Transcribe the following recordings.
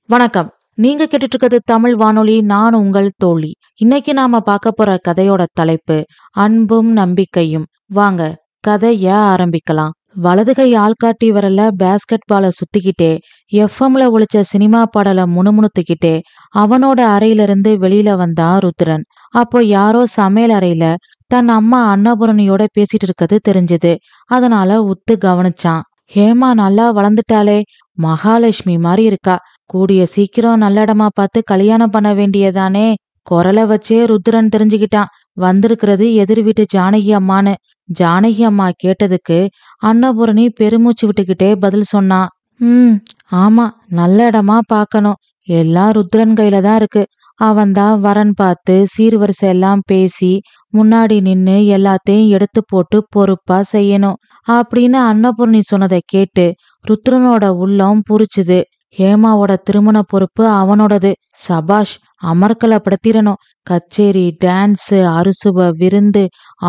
வணக்கம். நீங்க கேட்டுட்டு இருக்கிறது தமிழ் வானொலி. நான் உங்கள் தோழி. இன்னைக்கு நாம பார்க்க போற கதையோட தலைப்பு அன்பும் நம்பிக்கையும். வாங்க கதைய ஆரம்பிக்கலாம். வலது கை ஆள்காட்டி விரல்ல பேஸ்கெட் பால சுத்திக்கிட்டே எஃப்எம்ல ஒலிச்ச சினிமா பாடல முணுமுணுத்துக்கிட்டே அவனோட அறையிலிருந்து வெளியில வந்தான் ருத்ரன். அப்போ யாரோ சமையல் அறையில தன் அம்மா அன்னபூரணியோட பேசிட்டு இருக்கிறது தெரிஞ்சது. அதனால உத்து கவனிச்சான். ஹேமா நல்லா வளர்ந்துட்டாளே, மகாலட்சுமி மாதிரி இருக்கா. கூடிய சீக்கிரம் நல்ல இடமா பார்த்து கல்யாணம் பண்ண வேண்டியதானே. குரலை வச்சே ருத்ரன் தெரிஞ்சுக்கிட்டான் வந்திருக்கிறது எதிர் வீட்டு ஜானகி அம்மான்னு. ஜானகி அம்மா கேட்டதுக்கு அன்னபூரணி பெருமூச்சு விட்டுக்கிட்டே பதில் சொன்னான். ஆமா, நல்ல இடமா பார்க்கணும். எல்லாம் ருத்ரன் கையில தான் இருக்கு. அவன்தான் வரன் பார்த்து சீர்வரிசை எல்லாம் பேசி முன்னாடி நின்னு எல்லாத்தையும் எடுத்து போட்டு பொறுப்பா செய்யணும் அப்படின்னு அன்னபூரணி சொன்னதை கேட்டு ருத்ரனோட உள்ளம் புரிச்சுது. ஹேமாவோட திருமண பொறுப்பு அவனோடது. சபாஷ், அமர்க்கலப்படுத்திடணும். கச்சேரி, டான்ஸ், அறுசுவ விருந்து,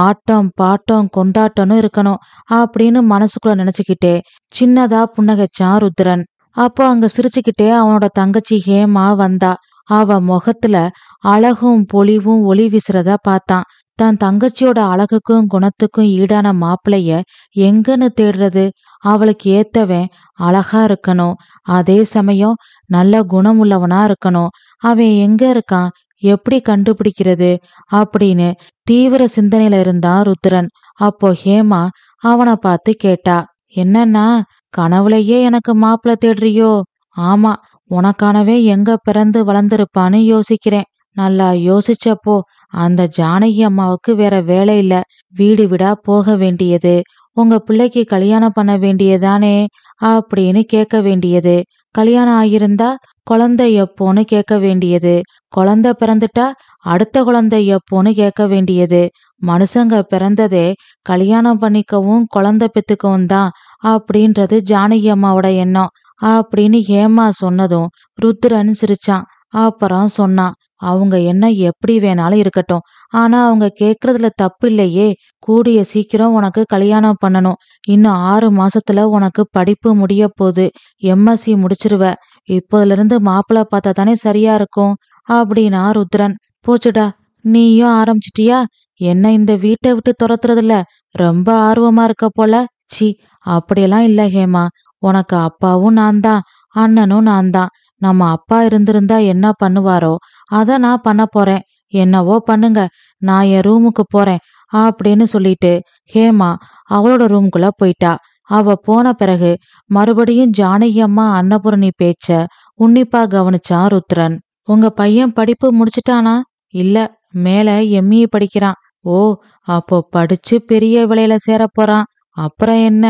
ஆட்டம் பாட்டம் கொண்டாட்டம்னு இருக்கணும் அப்படின்னு மனசுக்குள்ள நினைச்சுக்கிட்டே சின்னதா புன்னகைச்சான் ருத்ரன். அப்போ அங்க சிரிச்சுக்கிட்டே அவனோட தங்கச்சி ஹேமா வந்தா. அவ முகத்துல அழகும் பொலிவும் ஒளி வீசுறத பார்த்தான். தன் தங்கச்சியோட அழகுக்கும் குணத்துக்கும் ஈடான மாப்பிளைய எங்கன்னு தேடுறது? அவளுக்கு ஏத்தவன் அழகா இருக்கணும், அதே சமயம் நல்ல குணம் உள்ளவனா இருக்கணும். அவன் எங்க இருக்கான், எப்படி கண்டுபிடிக்கிறது அப்படின்னு தீவிர சிந்தனையில இருந்தான் ருத்ரன். அப்போ ஹேமா அவனை பார்த்து கேட்டா, என்னன்னா கனவுலயே எனக்கு மாப்பிள்ள தேடுறியோ? ஆமா, உனக்கானவே எங்க பிறந்து வளர்ந்திருப்பான்னு யோசிக்கிறேன். நல்லா யோசிச்சப்போ அந்த ஜானகி அம்மாவுக்கு வேற வேலை இல்ல, வீடு வீடா போக வேண்டியது, உங்க பிள்ளைக்கு கல்யாணம் பண்ண வேண்டியதானே அப்படின்னு கேட்க வேண்டியது, கல்யாணம் ஆகியிருந்தா குழந்தை எப்போன்னு கேட்க வேண்டியது, குழந்தை பிறந்துட்டா அடுத்த குழந்தை எப்போன்னு கேட்க வேண்டியது. மனுஷங்க பிறந்ததே கல்யாணம் பண்ணிக்கவும் குழந்தை பெத்துக்கவும் தான் அப்படின்றது ஜானகி அம்மாவோட எண்ணம் அப்படின்னு ஹேமா சொன்னதும் ருத்ரன் சிரிச்சான். அப்புறம் சொன்னான், அவங்க என்ன எப்படி வேணாலும் இருக்கட்டும், ஆனா அவங்க கேக்குறதுல தப்பு இல்லையே. கூடிய சீக்கிரம் உனக்கு கல்யாணம் பண்ணணும். இன்னும் 6 மாசத்துல உனக்கு படிப்பு முடிய போகுது. எம்எஸ்சி முடிச்சிருவ. இப்போதுல இருந்து மாப்பிள்ளை பார்த்தா தானே சரியா இருக்கும் அப்படின்னா ருத்ரன். போச்சுடா, நீயும் ஆரம்பிச்சிட்டியா? என்ன இந்த வீட்டை விட்டு துரத்துறதுல ரொம்ப ஆர்வமா இருக்க போல. சி, அப்படியெல்லாம் இல்ல ஹேமா. உனக்கு அப்பாவும் நான் தான், அண்ணனும் நான் தான். நம்ம அப்பா இருந்திருந்தா என்ன பண்ணுவாரோ அத நான் பண்ண போறேன். என்னவோ பண்ணுங்க, நான் என் ரூமுக்கு போறேன் அப்படின்னு சொல்லிட்டு ஹேமா அவளோட ரூம்குள்ள போயிட்டா. அவ போன பிறகு மறுபடியும் ஜானகி அம்மா அன்னபூரணி பேச்ச உன்னிப்பா கவனிச்சான் ருத்ரன். உங்க பையன் படிப்பு முடிச்சிட்டானா? இல்ல, மேல எம்இ படிக்கிறான். ஓ, அப்போ படிச்சு பெரிய விலையில சேர போறான். அப்புறம் என்ன,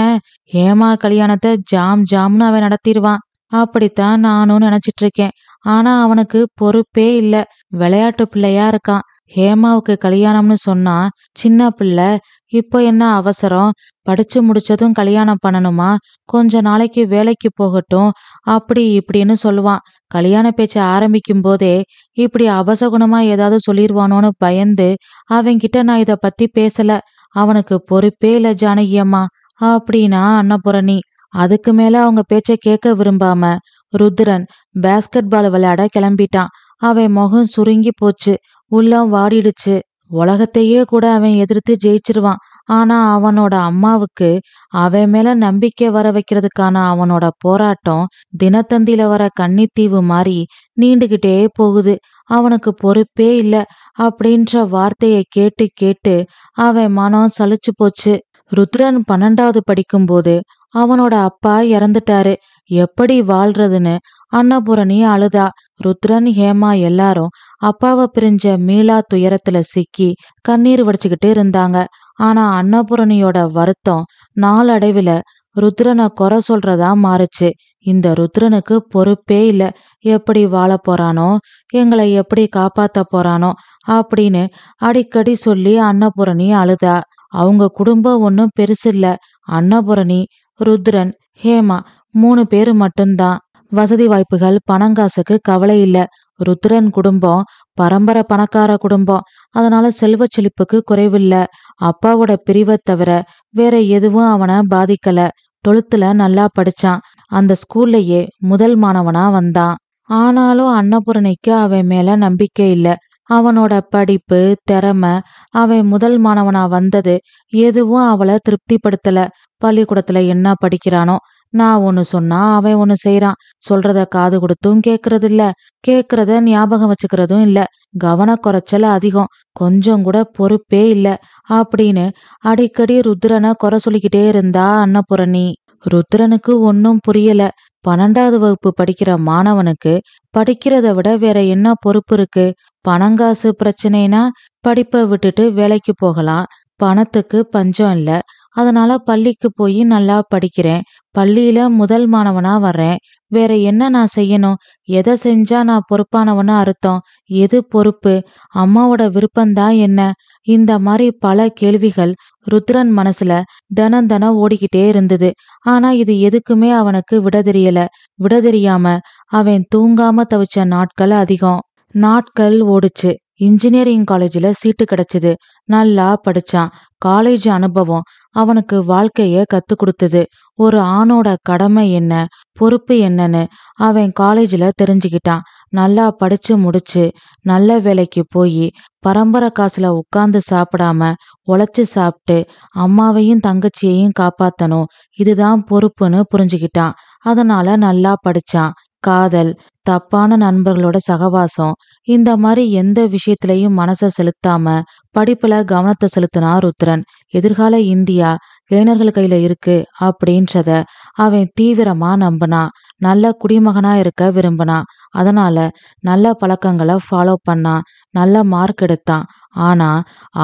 ஹேமா கல்யாணத்தை ஜாம் ஜாம்னு அவன் நடத்திடுவான். அப்படித்தான் நானும் நினைச்சிட்டு இருக்கேன். ஆனா அவனுக்கு பொறுப்பே இல்ல, விளையாட்டு பிள்ளையா இருக்கான். ஹேமாவுக்கு கல்யாணம்னு சொன்னா சின்ன பிள்ளை, இப்போ என்ன அவசரம், படிச்சு முடிச்சதும் கல்யாணம் பண்ணணுமா, கொஞ்ச நாளைக்கு வேலைக்கு போகட்டும் அப்படி இப்படின்னு சொல்லுவான். கல்யாண பேச்ச ஆரம்பிக்கும் போதே இப்படி அபசகுணமா ஏதாவது சொல்லிருவானோன்னு பயந்து அவன்கிட்ட நான் இத பத்தி பேசல. அவனுக்கு பொறுப்பே இல்ல ஜானகி அம்மா அப்படின்னா அன்னபூரணி. அதுக்கு மேல அவங்க பேச்ச கேட்க விரும்பாம ருத்ரன் பேஸ்கெட் பால் விளையாட கிளம்பிட்டான். அவன் முகம் சுருங்கி போச்சு, உள்ளம் வாடிடுச்சு. உலகத்தையே கூட அவன் எதிர்த்து ஜெயிச்சிருவான். ஆனா அவனோட அம்மாவுக்கு அவன் மேல நம்பிக்கை வர வைக்கிறதுக்கான அவனோட போராட்டம் தினத்தந்தியில வர கன்னித்தீவு மாதிரி நீண்டுகிட்டே போகுது. அவனுக்கு பொறுப்பே இல்ல அப்படின்ற வார்த்தையை கேட்டு கேட்டு அவன் மனம் சலிச்சு போச்சு. ருத்ரன் 12வது படிக்கும்போது அவனோட அப்பா இறந்துட்டாரு. எப்படி வாழ்றதுன்னு அன்னபூரணி அழுதா. ருத்ரன், ஹேமா எல்லாரும் அப்பாவை பிரிஞ்ச மீளா துயரத்துல சிக்கி கண்ணீர் வடிச்சுக்கிட்டு இருந்தாங்க. ஆனா அன்னபூரணியோட வருத்தம் நாளடைவுல ருத்ரனை குறை சொல்றதா மாறுச்சு. இந்த ருத்ரனுக்கு பொறுப்பே இல்ல, எப்படி வாழ போறானோ, எங்களை எப்படி காப்பாத்த போறானோ அப்படின்னு அடிக்கடி சொல்லி அன்னபூரணி அழுதா. அவங்க குடும்பம் ஒன்னும் பெருசில்ல. அன்னபூரணி, ருத்ரன், ஹேமா 3 பேரு மட்டும்தான். வசதி வாய்ப்புகள், பணங்காசுக்கு கவலை இல்ல. ருத்ரன் குடும்பம் பரம்பரை பணக்கார குடும்பம். அதனால செல்வ செழிப்புக்கு குறைவில்ல. அப்பாவோட பிரிவை தவிர வேற எதுவும் அவனை பாதிக்கல. 12th நல்லா படிச்சான். அந்த ஸ்கூல்லையே முதல் மாணவனா வந்தான். ஆனாலும் அன்னபூரணிக்கு அவன் மேல நம்பிக்கை இல்ல. அவனோட படிப்பு, திறமை, அவன் முதல் மாணவனா வந்தது எதுவும் அவளை திருப்திப்படுத்தல. பள்ளிக்கூடத்துல என்ன படிக்கிறானோ, நான் ஒண்ணு சொன்னா அவன் ஒண்ணு செய்றான். சொல்றத காது கொடுத்தும் கேக்குறது இல்ல, கேக்குறத ஞாபகம் வச்சுக்கிறதும் இல்ல. கவனக்குறைச்சல் அதிகம், கொஞ்சம் கூட பொறுப்பே இல்ல அப்படின்னு அடிக்கடி ருத்ரனை குறை சொல்லிக்கிட்டே இருந்தா அன்னபூரணி. ருத்ரனுக்கு ஒன்னும் புரியல. 12வது வகுப்பு படிக்கிற மாணவனுக்கு படிக்கிறத விட வேற என்ன பொறுப்பு இருக்கு? பணங்காசு பிரச்சனைனா படிப்பை விட்டுட்டு வேலைக்கு போகலாம். பணத்துக்கு பஞ்சம் இல்ல. அதனால பள்ளிக்கு போய் நல்லா படிக்கிறேன். பள்ளியில முதல் மாணவனா வர்றேன். வேற என்ன நான் செய்யணும்? எதை செஞ்சா நான் பொறுப்பானவன்னு அர்த்தம்? எது பொறுப்பு? அம்மாவோட விருப்பம்தான் என்ன? இந்த மாதிரி பல கேள்விகள் ருத்ரன் மனசுல தினம் தினம் ஓடிக்கிட்டே இருந்தது. ஆனா இது எதுக்குமே அவனுக்கு விட தெரியல. விட தெரியாம அவன் தூங்காம தவிச்ச நாட்கள் அதிகம். நாட்கள் ஓடுச்சு. இன்ஜினியரிங் காலேஜ்ல சீட்டு கிடைச்சது. நல்லா படிச்சான். காலேஜ் அனுபவம் அவனுக்கு வாழ்க்கைய கத்து கொடுத்தது. ஒரு ஆணோட கடமை என்ன, பொறுப்பு என்னன்னு அவன் காலேஜ்ல தெரிஞ்சுக்கிட்டான். நல்லா படிச்சு முடிச்சு நல்ல வேலைக்கு போய் பரம்பரை காசுல உட்கார்ந்து சாப்பிடாம உழைச்சு சாப்பிட்டு அம்மாவையும் தங்கச்சியையும் காப்பாத்தணும், இதுதான் பொறுப்புன்னு புரிஞ்சுக்கிட்டான். அதனால நல்லா படிச்சான். காதல், தப்பான நண்பர்களோட சகவாசம், இந்த மாதிரி எந்த விஷயத்திலையும் மனசை செலுத்தாம படிப்புல கவனத்தை செலுத்தினா ருத்ரன். எதிர்கால இந்தியா இளைஞர்கள் கையில இருக்கு அப்படின்றத அவன் தீவிரமா நம்பினான். நல்ல குடிமகனா இருக்க விரும்பினான். அதனால நல்ல பழக்கங்களை ஃபாலோ பண்ணான். நல்ல மார்க் எடுத்தான். ஆனா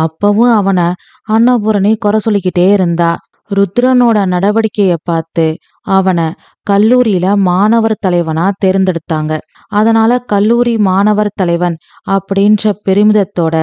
அப்பவும் அவனை அன்னபூரணி குறை சொல்லிக்கிட்டே இருந்தா. ருத்ரனோட நடவடிக்கைய பார்த்து அவனை கல்லூரியில மாணவர் தலைவனா தேர்ந்தெடுத்தாங்க. அதனால கல்லூரி மாணவர் தலைவன் அப்படின்ற பெருமிதத்தோட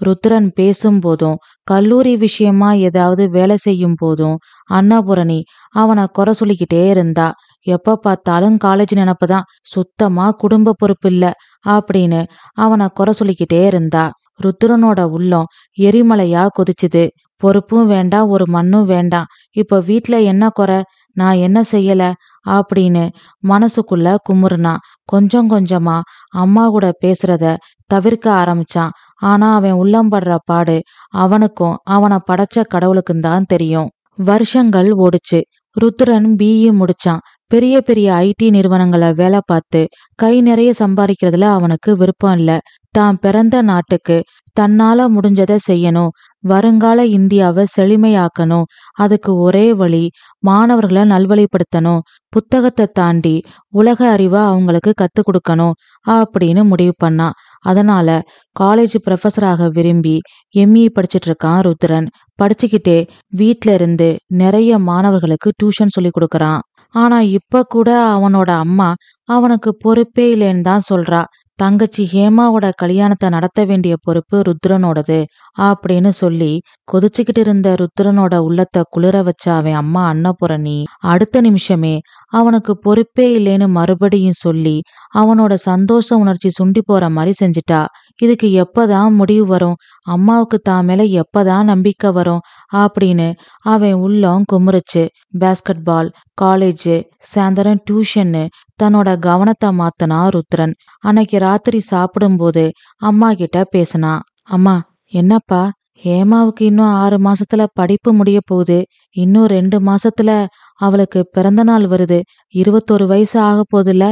ருத்ரன் பேசும்போதும் கல்லூரி விஷயமா ஏதாவது வேலை செய்யும் போதும் அன்னபூரணி அவனை குறை சொல்லிக்கிட்டே இருந்தா. எப்ப பார்த்தாலும் காலேஜ் நினப்புதான், சுத்தமா குடும்ப பொறுப்பு இல்ல அப்படின்னு அவனை குறை சொல்லிக்கிட்டே இருந்தா. ருத்ரனோட உள்ளம் எரிமலையா கொதிச்சுது. பொறுப்பும் வேண்டாம், ஒரு மண்ணும் வேண்டாம். இப்ப வீட்ல என்ன குறை, நான் என்ன செய்யல அப்படின்னு மனசுக்குள்ள குமுறுனான். கொஞ்சம் கொஞ்சமா அம்மா கூட பேசுறத தவிர்க்க ஆரம்பிச்சான். ஆனா அவன் உள்ளம்படுற பாடு அவனுக்கும் அவனை படைச்ச கடவுளுக்கும் தான் தெரியும். வருஷங்கள் ஓடுச்சு. ருத்ரன் பிஇ முடிச்சான். பெரிய பெரிய ஐடி நிறுவனங்களை வேலை பார்த்து கை நிறைய சம்பாதிக்கிறதுல அவனுக்கு விருப்பம் இல்ல. தான் பிறந்த நாட்டுக்கு தன்னால முடிஞ்சதை செய்யணும். வருங்கால இந்தியாவை செழுமையாக்கணும். அதுக்கு ஒரே வழி மாணவர்களை நல்வழிப்படுத்தணும். புத்தகத்தை தாண்டி உலக அறிவை அவங்களுக்கு கத்து கொடுக்கணும் அப்படின்னு முடிவு பண்ணான். அதனால காலேஜ் ப்ரொஃபஸராக விரும்பி எம்இ படிச்சிட்டு இருக்கான் ருத்ரன். படிச்சுக்கிட்டே வீட்ல இருந்து நிறைய மாணவர்களுக்கு டியூஷன் சொல்லி கொடுக்கறான். ஆனா இப்ப கூட அவனோட அம்மா அவனுக்கு பொறுப்பே இல்லைன்னு தான் சொல்றா. தங்கச்சி ஹேமாவோட கல்யாணத்தை நடத்த வேண்டிய பொறுப்பு ருத்ரனோடது அப்படின்னு சொல்லி கொதிச்சுக்கிட்டு இருந்த ருத்ரனோட உள்ளத்தை குளிர வச்ச அவன் அம்மா அன்னபூரணி அடுத்த நிமிஷமே அவனுக்கு பொறுப்பே இல்லைன்னு மறுபடியும் சொல்லி அவனோட சந்தோஷ உணர்ச்சி சுண்டி போற மாதிரி செஞ்சிட்டா. இதுக்கு எப்பதான் முடிவு வரும்? அம்மாவுக்கு தான் மேல எப்பதான் நம்பிக்கை வரும் அப்படின்னு அவன் உள்ளம் குமுறுச்சு. பேஸ்கெட் பால், காலேஜ், சாயந்தரம் டியூஷன்னு தன்னோட கவனத்தை மாத்தனா ருத்ரன். அன்னைக்கு ராத்திரி சாப்பிடும்போது அம்மா கிட்ட பேசினா. அம்மா, என்னப்பா, ஹேமாவுக்கு இன்னும் 6 மாசத்துல படிப்பு முடிய போகுது. இன்னும் 2 மாசத்துல அவளுக்கு பிறந்த நாள் வருது. 21 வயசு ஆக போகுதுல்ல?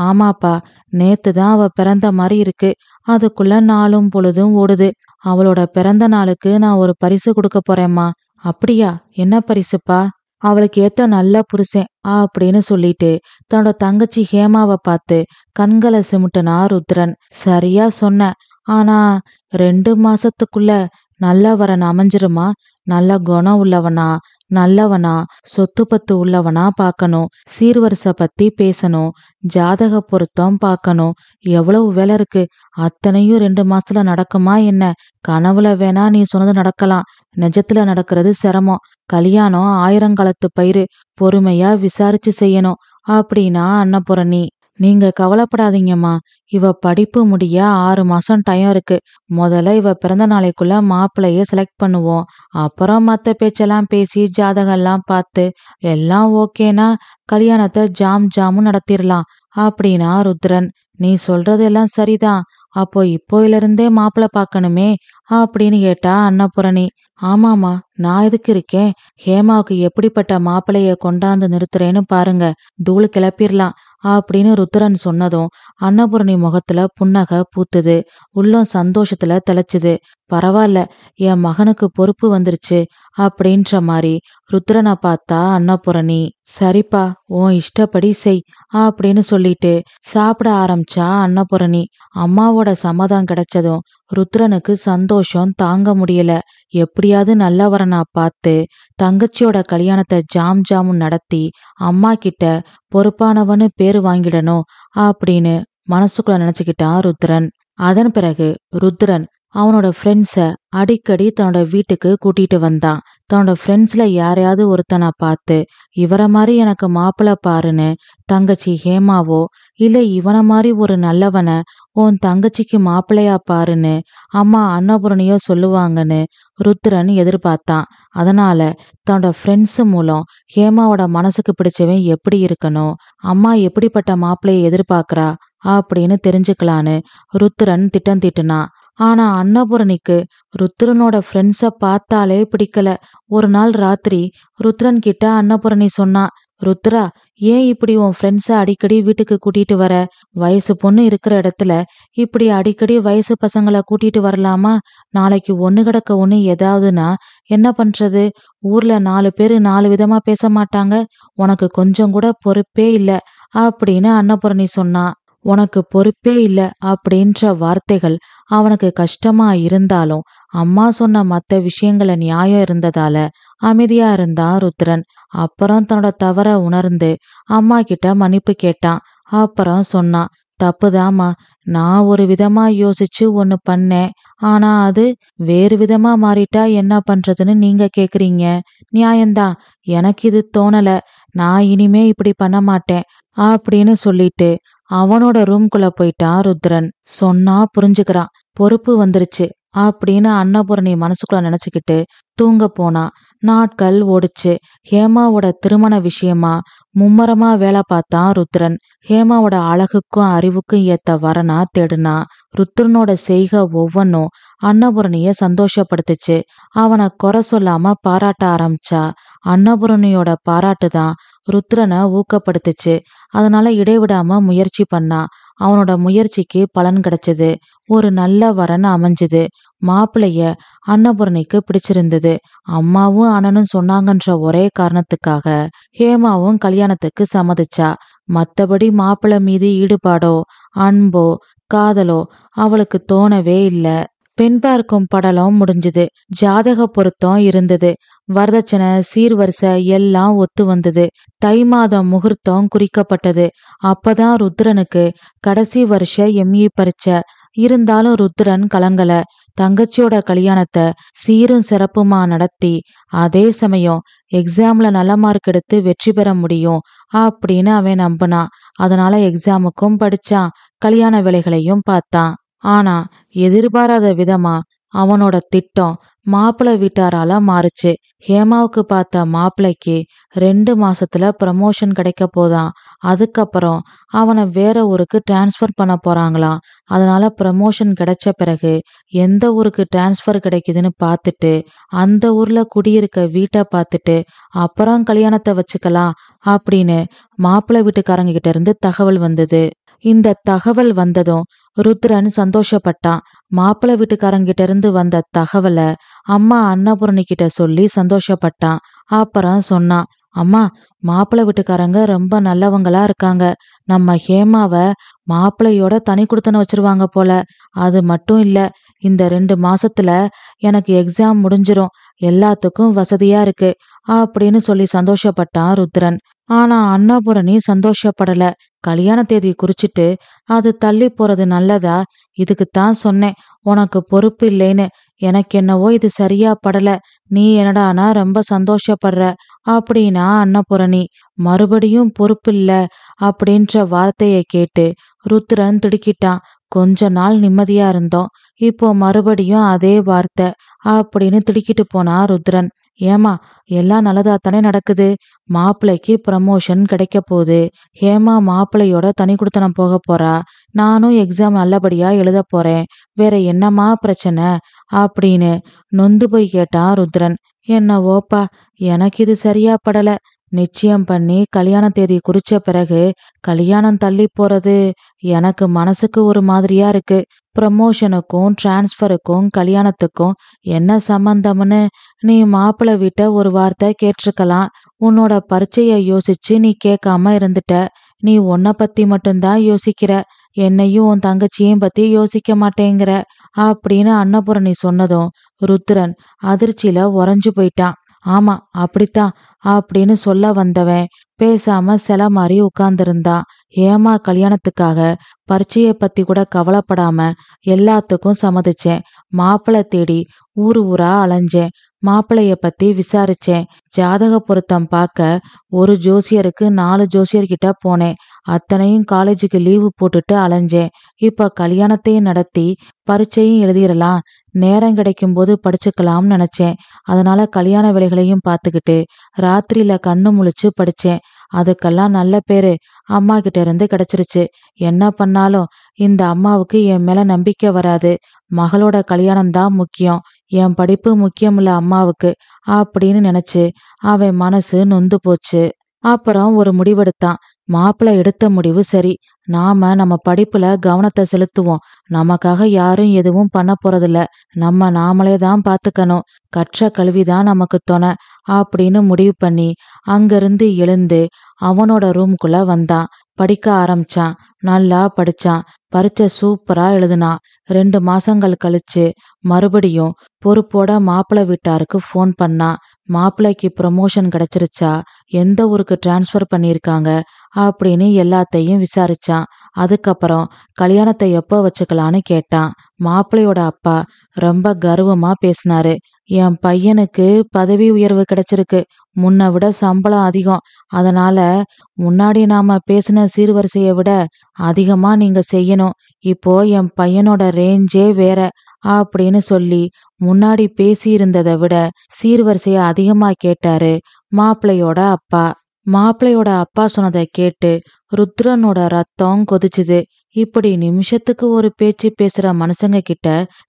ஆமாப்பா, நேத்து தான் அவ பிறந்த மாதிரி இருக்கு. அதுக்குள்ள நாளும் பொழுதும் ஓடுது. அவளோட பிறந்த நாளுக்கு நான் ஒரு பரிசு கொடுக்க போறேம்மா. அப்படியா? என்ன பரிசுப்பா? அவளுக்கு ஏத்த நல்ல புருஷன் அப்படின்னு சொல்லிட்டு தன்னோட தங்கச்சி ஹேமாவை பார்த்து கண்களை சிமிட்டனா ருத்ரன். சரியா சொன்ன. ஆனா 2 மாசத்துக்குள்ள நல்ல வரன் அமைஞ்சிருமா? நல்ல குணம் உள்ளவனா, நல்லவனா, சொத்து பத்து உள்ளவனா பார்க்கணும். சீர்வரிசை பத்தி பேசணும். ஜாதக பொருத்தம் பார்க்கணும். எவ்வளவு வேலை இருக்கு. அத்தனையும் 2 மாசத்துல நடக்குமா என்ன? கனவுல வேணா நீ சொன்னது நடக்கலாம். நிஜத்துல நடக்கிறது சிரமம். கல்யாணம் ஆயிரங்காலத்து பயிரு. பொறுமையா விசாரிச்சு செய்யணும் அப்படின்னா அன்னபூரணி. நீங்க கவலைப்படாதீங்கம்மா. இவ படிப்பு முடிய 6 மாசம் டைம் இருக்கு. முதல்ல இவ பிறந்த நாளைக்குள்ள மாப்பிள்ளைய செலக்ட் பண்ணுவோம். அப்புறம் மத்த பேச்செல்லாம் பேசி ஜாதகம் எல்லாம் பார்த்து எல்லாம் ஓகேனா கல்யாணத்தை ஜாம் ஜாமும் நடத்திடலாம் அப்படின்னா ருத்ரன். நீ சொல்றதெல்லாம் சரிதான். அப்போ இப்போயிலிருந்தே மாப்பிள பாக்கணுமே அப்படின்னு கேட்டா அன்னபூரணி. ஆமாமா, நான் எதுக்கு இருக்கேன்? ஹேமாவுக்கு எப்படிப்பட்ட மாப்பிளைய கொண்டாந்து நிறுத்துறேன்னு பாருங்க, தூளு கிளப்பிரலாம் அப்படின்னு ருத்ரன் சொன்னதும் அன்னபூரணி முகத்துல புன்னகை பூத்துது. உள்ளம் சந்தோஷத்துல திளைச்சுது. பரவாயில்ல, என் மகனுக்கு பொறுப்பு வந்துருச்சு அப்படின்ற மாதிரி ருத்ரனை பார்த்தா அன்னபூரணி. சரிப்பா, உன் இஷ்டப்படி செய் அப்படின்னு சொல்லிட்டு சாப்பிட ஆரம்பிச்சா அன்னபூரணி. அம்மாவோட சம்மதம் கிடைச்சதும் ருத்ரனுக்கு சந்தோஷம் தாங்க முடியல. எப்படியாவது நல்லவரனா பார்த்து தங்கச்சியோட கல்யாணத்தை ஜாம் ஜாமுன் நடத்தி அம்மா கிட்ட பொறுப்பானவன்னு பேரு வாங்கிடணும் அப்படின்னு மனசுக்குள்ள நினைச்சுக்கிட்டான் ருத்ரன். அதன் பிறகு ருத்ரன் அவனோட ஃப்ரெண்ட்ஸ அடிக்கடி தன்னோட வீட்டுக்கு கூட்டிட்டு வந்தான். தன்னோட ஃப்ரெண்ட்ஸ்ல யாரையாவது ஒருத்தனை பார்த்து இவரை மாதிரி எனக்கு மாப்பிள்ள பாருன்னு தங்கச்சி ஹேமாவோ இல்ல இவனை மாதிரி ஒரு நல்லவனை உன் தங்கச்சிக்கு மாப்பிள்ளையா பாருன்னு அம்மா அன்னபூரணியோ சொல்லுவாங்கன்னு ருத்ரன் எதிர்பார்த்தான். அதனால தன்னோட ஃப்ரெண்ட்ஸ் மூலம் ஹேமாவோட மனசுக்கு பிடிச்சவன் எப்படி இருக்கணும், அம்மா எப்படிப்பட்ட மாப்பிள்ளைய எதிர்பார்க்கறா அப்படின்னு தெரிஞ்சுக்கலான்னு ருத்ரன் திட்டம் தீட்டுனான். ஆனா அன்னபூரணிக்கு ருத்ரனோட ஃப்ரெண்ட்ஸ பார்த்தாலே பிடிக்கல. ஒரு நாள் ராத்திரி ருத்ரன் கிட்ட அன்னபூரணி சொன்னா, ருத்ரா, ஏன் இப்படி உன் ஃப்ரெண்ட்ஸ அடிக்கடி வீட்டுக்கு கூட்டிட்டு வர? வயசு பொண்ணு இருக்கிற இடத்துல இப்படி அடிக்கடி வயசு பசங்களை கூட்டிட்டு வரலாமா? நாளைக்கு ஒண்ணு கிடக்க ஒண்ணு ஏதாவதுன்னா என்ன பண்றது? ஊர்ல 4 பேரு 4 விதமா பேச மாட்டாங்க. உனக்கு கொஞ்சம் கூட பொறுப்பே இல்ல அப்படின்னு அன்னபூரணி சொன்னா. உனக்கு பொறுப்பே இல்ல அப்படின்ற வார்த்தைகள் அவனுக்கு கஷ்டமா இருந்தாலும் அம்மா சொன்ன மத்த விஷயங்கள நியாயம் இருந்ததால அமைதியா இருந்தான் ருத்ரன். அப்புறம் தன்னோட தவற உணர்ந்து அம்மா கிட்ட மன்னிப்பு கேட்டான். அப்புறம் சொன்னான், தப்புதாம்மா, நான் ஒரு விதமா யோசிச்சு ஒண்ணு பண்ணேன். ஆனா அது வேறு விதமா மாறிட்டா என்ன பண்றதுன்னு நீங்க கேக்குறீங்க. நியாயம்தான், எனக்கு இது தோணல. நான் இனிமே இப்படி பண்ண மாட்டேன் அப்படின்னு சொல்லிட்டு அவனோட ரூம்குள்ள போயிட்டான் ருத்ரன். சொன்னா புரிஞ்சுக்கிறான், பொறுப்பு வந்துருச்சு அப்படின்னு அன்னபூரணி மனசுக்குள்ள நினைச்சுக்கிட்டு தூங்க போனா. நாட்கள் ஓடுச்சு. ஹேமாவோட திருமண விஷயமா மும்மரமா வேலை பார்த்தான் ருத்ரன். ஹேமாவோட அழகுக்கும் அறிவுக்கும் ஏத்த வரனா தேடுனா. ருத்ரனோட செய்கை ஒவ்வொன்னும் அன்னபூரணிய சந்தோஷப்படுத்துச்சு. அவனை குறை சொல்லாம பாராட்ட ஆரம்பிச்சா. அன்னபூரணியோட பாராட்டு தான் ருத்ரனை ஊக்கப்படுத்துச்சு. அதனால இடைவிடாம முயற்சி பண்ணா. அவனோட முயற்சிக்கு பலன் கிடைச்சது. ஒரு நல்ல வரன் அமைஞ்சது. மாப்பிளைய அன்னபூரணிக்கு பிடிச்சிருந்தது. அம்மாவும் அண்ணனும் சொன்னாங்கன்ற ஒரே காரணத்துக்காக ஹேமாவும் கல்யாணத்துக்கு சம்மதிச்சா. மத்தபடி மாப்பிள்ளை மீது ஈடுபாடோ அன்போ காதலோ அவளுக்கு தோணவே இல்ல. பெண் பார்க்கும் படலம் முடிஞ்சது. ஜாதக பொருத்தம் இருந்தது. வரதட்சணை சீர்வரிசை எல்லாம் ஒத்து வந்தது. தை மாதம் முகூர்த்தம் குறிக்கப்பட்டது. அப்பதான் ருத்ரனுக்கு கடைசி வருஷ எம்ஏ பரீட்சை. இருந்தாலும் ருத்ரன் கலங்கல. தங்கச்சியோட கல்யாணத்தை சீரும் சிறப்புமா நடத்தி அதே சமயம் எக்ஸாம்ல நல்ல மார்க் எடுத்து வெற்றி பெற முடியும் அப்படின்னு அவன் நம்பினான். அதனால எக்ஸாமுக்கும் படிச்சான், கல்யாண வேலைகளையும் பார்த்தான். ஆனா எதிர்பாராத விதமா அவனோட திட்டம் மாப்பிள்ளை வீட்டாரால மாறுச்சு. ஹேமாவுக்கு பார்த்த மாப்பிள்ளைக்கு 2 மாசத்துல ப்ரமோஷன் கிடைக்க போதான். அதுக்கப்புறம் அவனை வேற ஊருக்கு டிரான்ஸ்ஃபர் பண்ண போறாங்களாம். அதனால ப்ரமோஷன் கிடைச்ச பிறகு எந்த ஊருக்கு டிரான்ஸ்ஃபர் கிடைக்குதுன்னு பார்த்துட்டு அந்த ஊர்ல குடியிருக்க வீட்டை பார்த்துட்டு அப்புறம் கல்யாணத்தை வச்சுக்கலாம் அப்படின்னு மாப்பிள்ளை வீட்டுக்காரங்க கிட்ட இருந்து தகவல் வந்தது. இந்த தகவல் வந்ததும் ருத்ரன் சந்தோஷப்பட்டான். மாப்பிள்ளை வீட்டுக்காரங்கிட்ட இருந்து வந்த தகவலை அம்மா அன்னபூரணி கிட்ட சொல்லி சந்தோஷப்பட்டான். அப்புறம் சொன்னான், அம்மா, மாப்பிள்ளை வீட்டுக்காரங்க ரொம்ப நல்லவங்களா இருக்காங்க. நம்ம ஹேமாவை மாப்பிள்ளையோட தனி குடுத்தன வச்சிருவாங்க போல. அது மட்டும் இல்ல, இந்த 2 மாசத்துல எனக்கு எக்ஸாம் முடிஞ்சிரும். எல்லாத்துக்கும் வசதியா இருக்கு அப்படின்னு சொல்லி சந்தோஷப்பட்டான் ருத்ரன். ஆனா அன்னபூரணி சந்தோஷப்படல. கல்யாண தேதி குறிச்சிட்டு அது தள்ளி போறது நல்லதா? இதுக்குத்தான் சொன்னேன், உனக்கு பொறுப்பு இல்லைன்னு. எனக்கு என்னவோ இது சரியா படல. நீ என்னடானா ரொம்ப சந்தோஷப்படுற அப்படின்னா அன்னபூரணி. மறுபடியும் பொறுப்பில்ல அப்படின்ற வார்த்தையை கேட்டு ருத்ரன் திடுக்கிட்டான். கொஞ்ச நாள் நிம்மதியா இருந்தோம், இப்போ மறுபடியும் அதே வார்த்தை அப்படின்னு திடுக்கிட்டு போனா ருத்ரன். ஏமா எல்லாம் நல்லதாத்தானே நடக்குது. மாப்பிள்ளைக்கு ப்ரமோஷன் கிடைக்க போகுது. ஹேமா மாப்பிள்ளையோட தனி குடித்தனம் போக போறா. நானும் எக்ஸாம் நல்லபடியா எழுத போறேன். வேற என்னம்மா பிரச்சனை அப்படின்னு நொந்து போய் கேட்டான் ருத்ரன். என்னவோப்பா, எனக்கு இது சரியா படல. நிச்சயம் பண்ணி கல்யாண தேதி குறிச்ச பிறகு கல்யாணம் தள்ளி போறது எனக்கு மனசுக்கு ஒரு மாதிரியா இருக்கு. ப்ரமோஷனுக்கும் டிரான்ஸ்ஃபருக்கும் கல்யாணத்துக்கும் என்ன சம்பந்தம்னு நீ மாப்பிள்ளை வீட்டை ஒரு வார்த்தை கேட்டிருக்கலாம். உன்னோட பரீட்சைய யோசிச்சு நீ கேட்காம இருந்துட்ட. நீ உன்னை பத்தி மட்டும்தான் யோசிக்கிற. என்னையும் உன் தங்கச்சியையும் பத்தி யோசிக்க மாட்டேங்கிற அப்படின்னு அன்னபூரணி சொன்னதும் ருத்ரன் அதிர்ச்சியில உறைஞ்சு போயிட்டான். ஆமா அப்படித்தான் அப்படின்னு சொல்ல வந்தவன் பேசாம சில மாதிரி உட்கார்ந்திருந்தான். ஏமா கல்யாணத்துக்காக பரீட்சைய பத்தி கூட கவலைப்படாம எல்லாத்துக்கும் சம்மதிச்சேன். மாப்பிள்ளை தேடி ஊரு ஊரா அலைஞ்சேன். மாப்பிள்ளைய பத்தி விசாரிச்சேன். ஜாதக பொருத்தம் பார்க்க ஒரு ஜோசியருக்கு 4 ஜோசியர்கிட்ட போனேன். அத்தனையும் காலேஜுக்கு லீவு போட்டுட்டு அலைஞ்சேன். இப்ப கல்யாணத்தையும் நடத்தி பரீட்சையும் எழுதிடலாம். நேரம் கிடைக்கும் போது படிச்சுக்கலாம்னு நினைச்சேன். அதனால கல்யாண வேலைகளையும் பார்த்துக்கிட்டு ராத்திரியில கண்ணு முழிச்சு படிச்சேன். அதுக்கெல்லாம் நல்ல பேரு அம்மா கிட்ட இருந்து கிடைச்சிருச்சு. என்ன பண்ணாலும் இந்த அம்மாவுக்கு என் மேல நம்பிக்கை வராது. மகளோட கல்யாணம் தான் முக்கியம், என் படிப்பு முக்கியம் இல்ல அம்மாவுக்கு அப்படின்னு நினைச்சு அவன் மனசு நொந்து போச்சு. அப்புறம் ஒரு முடிவெடுத்தான். மாப்பிள்ளை எடுத்த முடிவு சரி. நாம நம்ம படிப்புல கவனத்தை செலுத்துவோம். நமக்காக யாரும் எதுவும் பண்ண போறதில்ல. நம்ம நாமளே தான் பாத்துக்கணும். கற்ற கல்விதான் நமக்கு துணை அப்படின்னு முடிவு பண்ணி அங்கிருந்து எழுந்து அவனோட ரூம்குள்ள வந்தான். படிக்க ஆரம்பிச்சான். நல்லா படிச்சான். பரீட்சை சூப்பரா எழுதுனான். 2 மாசங்கள் கழிச்சு மறுபடியும் பொறுப்போட மாப்பிள்ளை வீட்டாருக்கு ஃபோன் பண்ணான். மாப்பிள்ளைக்கு ப்ரமோஷன் கிடைச்சிருச்சா, எந்த ஊருக்கு டிரான்ஸ்ஃபர் பண்ணியிருக்காங்க அப்படின்னு எல்லாத்தையும் விசாரிச்சான். அதுக்கப்புறம் கல்யாணத்தை எப்போ வச்சுக்கலான்னு கேட்டான். மாப்பிள்ளையோட அப்பா ரொம்ப கர்வமா பேசினாரு. என் பையனுக்கு பதவி உயர்வு கிடைச்சிருக்கு. முன்ன விட சம்பளம் அதிகம். அதனால முன்னாடி நாம பேசின சீர்வரிசையை விட அதிகமா நீங்க செய்யணும். இப்போ என் பையனோட ரேஞ்சே வேற அப்படின்னு சொல்லி முன்னாடி பேசியிருந்ததை விட சீர்வரிசைய அதிகமா கேட்டாரு மாப்பிள்ளையோட அப்பா. மாப்பிள்ளையோட அப்பா சொன்னதை கேட்டு ருத்ரனோட ரத்தம் கொதிச்சுது. இப்படி நிமிஷத்துக்கு ஒரு பேச்சு பேசுற மனுஷங்க கிட்ட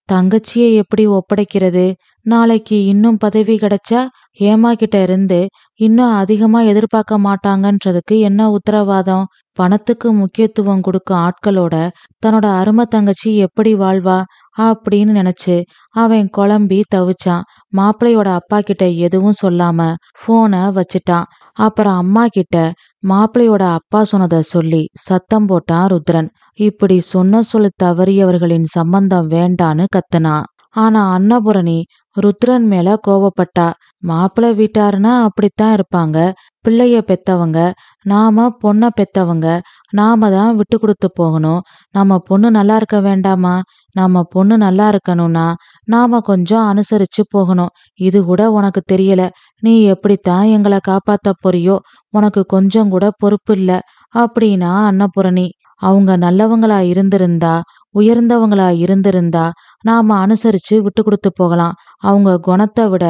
தங்கச்சியை எப்படி ஒப்படைக்கிறது? நாளைக்கு இன்னும் பதவி கிடைச்சா ஹேமா கிட்ட இருந்து இன்னும் அதிகமா எதிர்பார்க்க மாட்டாங்கன்றதுக்கு என்ன உத்தரவாதம்? பணத்துக்கு முக்கியத்துவம் கொடுக்கும் ஆட்களோட தன்னோட அருமை தங்கச்சி எப்படி வாழ்வா அப்படின்னு நினைச்சு அவன் குழம்பி தவிச்சான். மாப்பிள்ளையோட அப்பா கிட்ட எதுவும் சொல்லாம போனை வச்சிட்டான். அப்புறம் அம்மா கிட்ட மாப்பிள்ளையோட அப்பா சொன்னதை சொல்லி சத்தம் போட்டான் ருத்ரன். இப்படி சொன்ன சொல்லு தவறியவர்களின் சம்பந்தம் வேண்டான்னு கத்துனான். ஆனா அன்னபூரணி ருத்ரன் மேல கோவப்பட்டா. மாப்பிள்ளை வீட்டாருன்னா அப்படித்தான் இருப்பாங்க. பிள்ளைய பெத்தவங்க, நாம பொண்ண பெத்தவங்க, நாம தான் விட்டு கொடுத்து போகணும். நம்ம பொண்ணு நல்லா இருக்க வேண்டாமா? நம்ம பொண்ணு நல்லா இருக்கணும்னா நாம கொஞ்சம் அனுசரிச்சு போகணும். இது கூட உனக்கு தெரியல. நீ எப்படித்தான் எங்களை காப்பாத்த போறியோ? உனக்கு கொஞ்சம் கூட பொறுப்பு இல்ல அப்படின்னா அன்னபூரணி. அவங்க நல்லவங்களா இருந்திருந்தா, உயர்ந்தவங்களா இருந்திருந்தா நாம அனுசரிச்சு விட்டு கொடுத்து போகலாம். அவங்க குணத்தை விட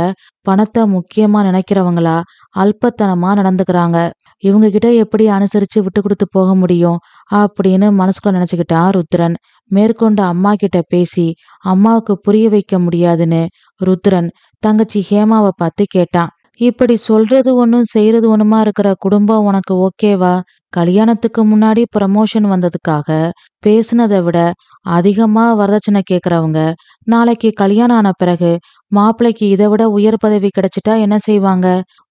பணத்தை முக்கியமா நினைக்கிறவங்களா அல்பத்தனமா நடந்துக்கிறாங்க. இவங்க கிட்ட எப்படி அனுசரிச்சு விட்டு கொடுத்து போக முடியும் அப்படின்னு மனசுக்குள்ள நினைச்சுக்கிட்டான் ருத்ரன். மேற்கொண்டு அம்மா கிட்ட பேசி அம்மாவுக்கு புரிய வைக்க முடியாதுன்னு ருத்ரன் தங்கச்சி ஹேமாவை பார்த்து கேட்டான். இப்படி சொல்றது ஒன்னும் செய்யறது ஒண்ணுமா இருக்கிற குடும்பம் உனக்கு ஓகேவா? கல்யாணத்துக்கு முன்னாடி ப்ரமோஷன் வந்ததுக்காக பேசுனதை விட அதிகமா வரதட்சணை கேக்குறவங்க நாளைக்கு கல்யாணம் ஆன பிறகு மாப்பிள்ளைக்கு இதை விட உயர் பதவி கிடைச்சிட்டா என்ன செய்வாங்க?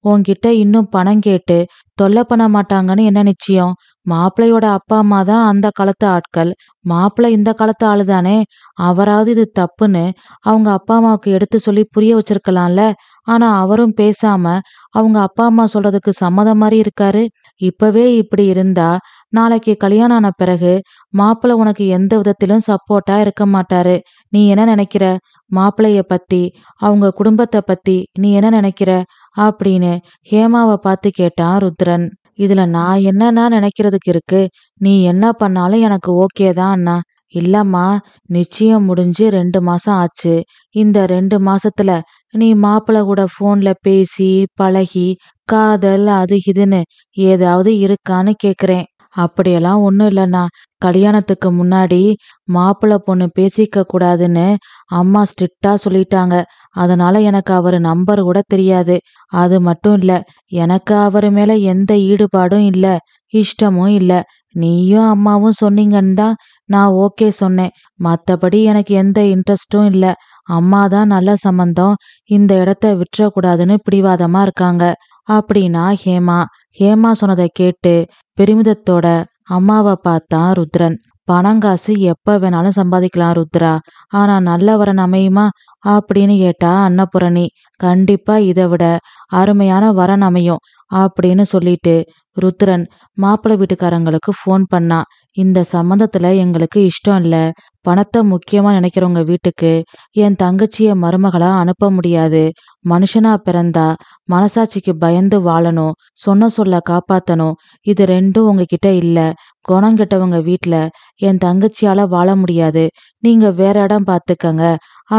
உன்கிட்ட இன்னும் பணம் கேட்டு தொல்லை பண்ண மாட்டாங்கன்னு என்ன நிச்சயம்? மாப்பிள்ளையோட அப்பா அம்மா தான் அந்த காலத்து ஆட்கள். மாப்பிள்ளை இந்த காலத்து ஆளுதானே. அவராவது இது தப்புன்னு அவங்க அப்பா அம்மாவுக்கு எடுத்து சொல்லி புரிய வச்சிருக்கலாம்ல. ஆனா அவரும் பேசாம அவங்க அப்பா அம்மா சொல்றதுக்கு சம்மதம் மாதிரி இருக்காரு. இப்பவே இப்படி இருந்தா நாளைக்கு கல்யாணம் ஆன பிறகு மாப்பிள்ளை உனக்கு எந்த விதத்திலும் சப்போர்ட்டா இருக்க மாட்டாரு. நீ என்ன நினைக்கிற? மாப்பிள்ளைய பத்தி, அவங்க குடும்பத்தை பத்தி நீ என்ன நினைக்கிற அப்படின்னு ஹேமாவை பார்த்து கேட்டான் ருத்ரன். இதுல நான் என்னன்னா நினைக்கிறதுக்கு இருக்கு? நீ என்ன பண்ணாலும் எனக்கு ஓகே தான் அண்ணா. இல்லம்மா, நிச்சயம் முடிஞ்சு 2 மாசம் ஆச்சு. இந்த 2 மாசத்துல நீ மாப்பிள்ளை கூட போன்ல பேசி பழகி காதல் அது இதுன்னு ஏதாவது இருக்கான்னு கேக்குறேன். அப்படியெல்லாம் ஒண்ணும் இல்லைண்ணா. கல்யாணத்துக்கு முன்னாடி மாப்பிள்ளை பொண்ணு பேசிக்க கூடாதுன்னு அம்மா ஸ்ட்ரிக்டா சொல்லிட்டாங்க. அதனால எனக்கு அவரு நம்பர் கூட தெரியாது. அது மட்டும் இல்ல, எனக்கு அவரு மேல எந்த ஈடுபாடும் இல்ல, இஷ்டமும் இல்ல. நீயும் அம்மாவும் சொன்னீங்கன்னு தான் நான் ஓகே சொன்னேன். மத்தபடி எனக்கு எந்த இன்ட்ரெஸ்டும் இல்ல. அம்மா தான் நல்ல சம்பந்தம், இந்த இடத்த விட்டுறக்கூடாதுன்னு பிடிவாதமா இருக்காங்க அப்படின்னா ஹேமா. ஹேமா சொன்னதை கேட்டு பெருமிதத்தோட அம்மாவை பார்த்தான் ருத்ரன். பணங்காசு எப்ப வேணாலும் சம்பாதிக்கலாம் ருத்ரா, ஆனா நல்ல வரன் அமையுமா அப்படின்னு கேட்டா அன்னபூரணி. கண்டிப்பா இதை விட அருமையான வரன் அமையும் அப்படின்னு சொல்லிட்டு ருத்ரன் மாப்பிள்ளை வீட்டுக்காரங்களுக்கு ஃபோன் பண்ணான். இந்த சம்மந்தத்துல எங்களுக்கு இஷ்டம் இல்ல. பணத்தை முக்கியமா நினைக்கிறவங்க வீட்டுக்கு என் தங்கச்சிய மருமகளா அனுப்ப முடியாது. மனுஷனா பிறந்தா மனசாட்சிக்கு பயந்து வாழணும், சொன்ன சொல்ல காப்பாத்தணும். இது ரெண்டும் உங்ககிட்ட இல்ல. குணம் கெட்டவங்க வீட்ல என் தங்கச்சியால வாழ முடியாது. நீங்க வேற இடம் பாத்துக்கங்க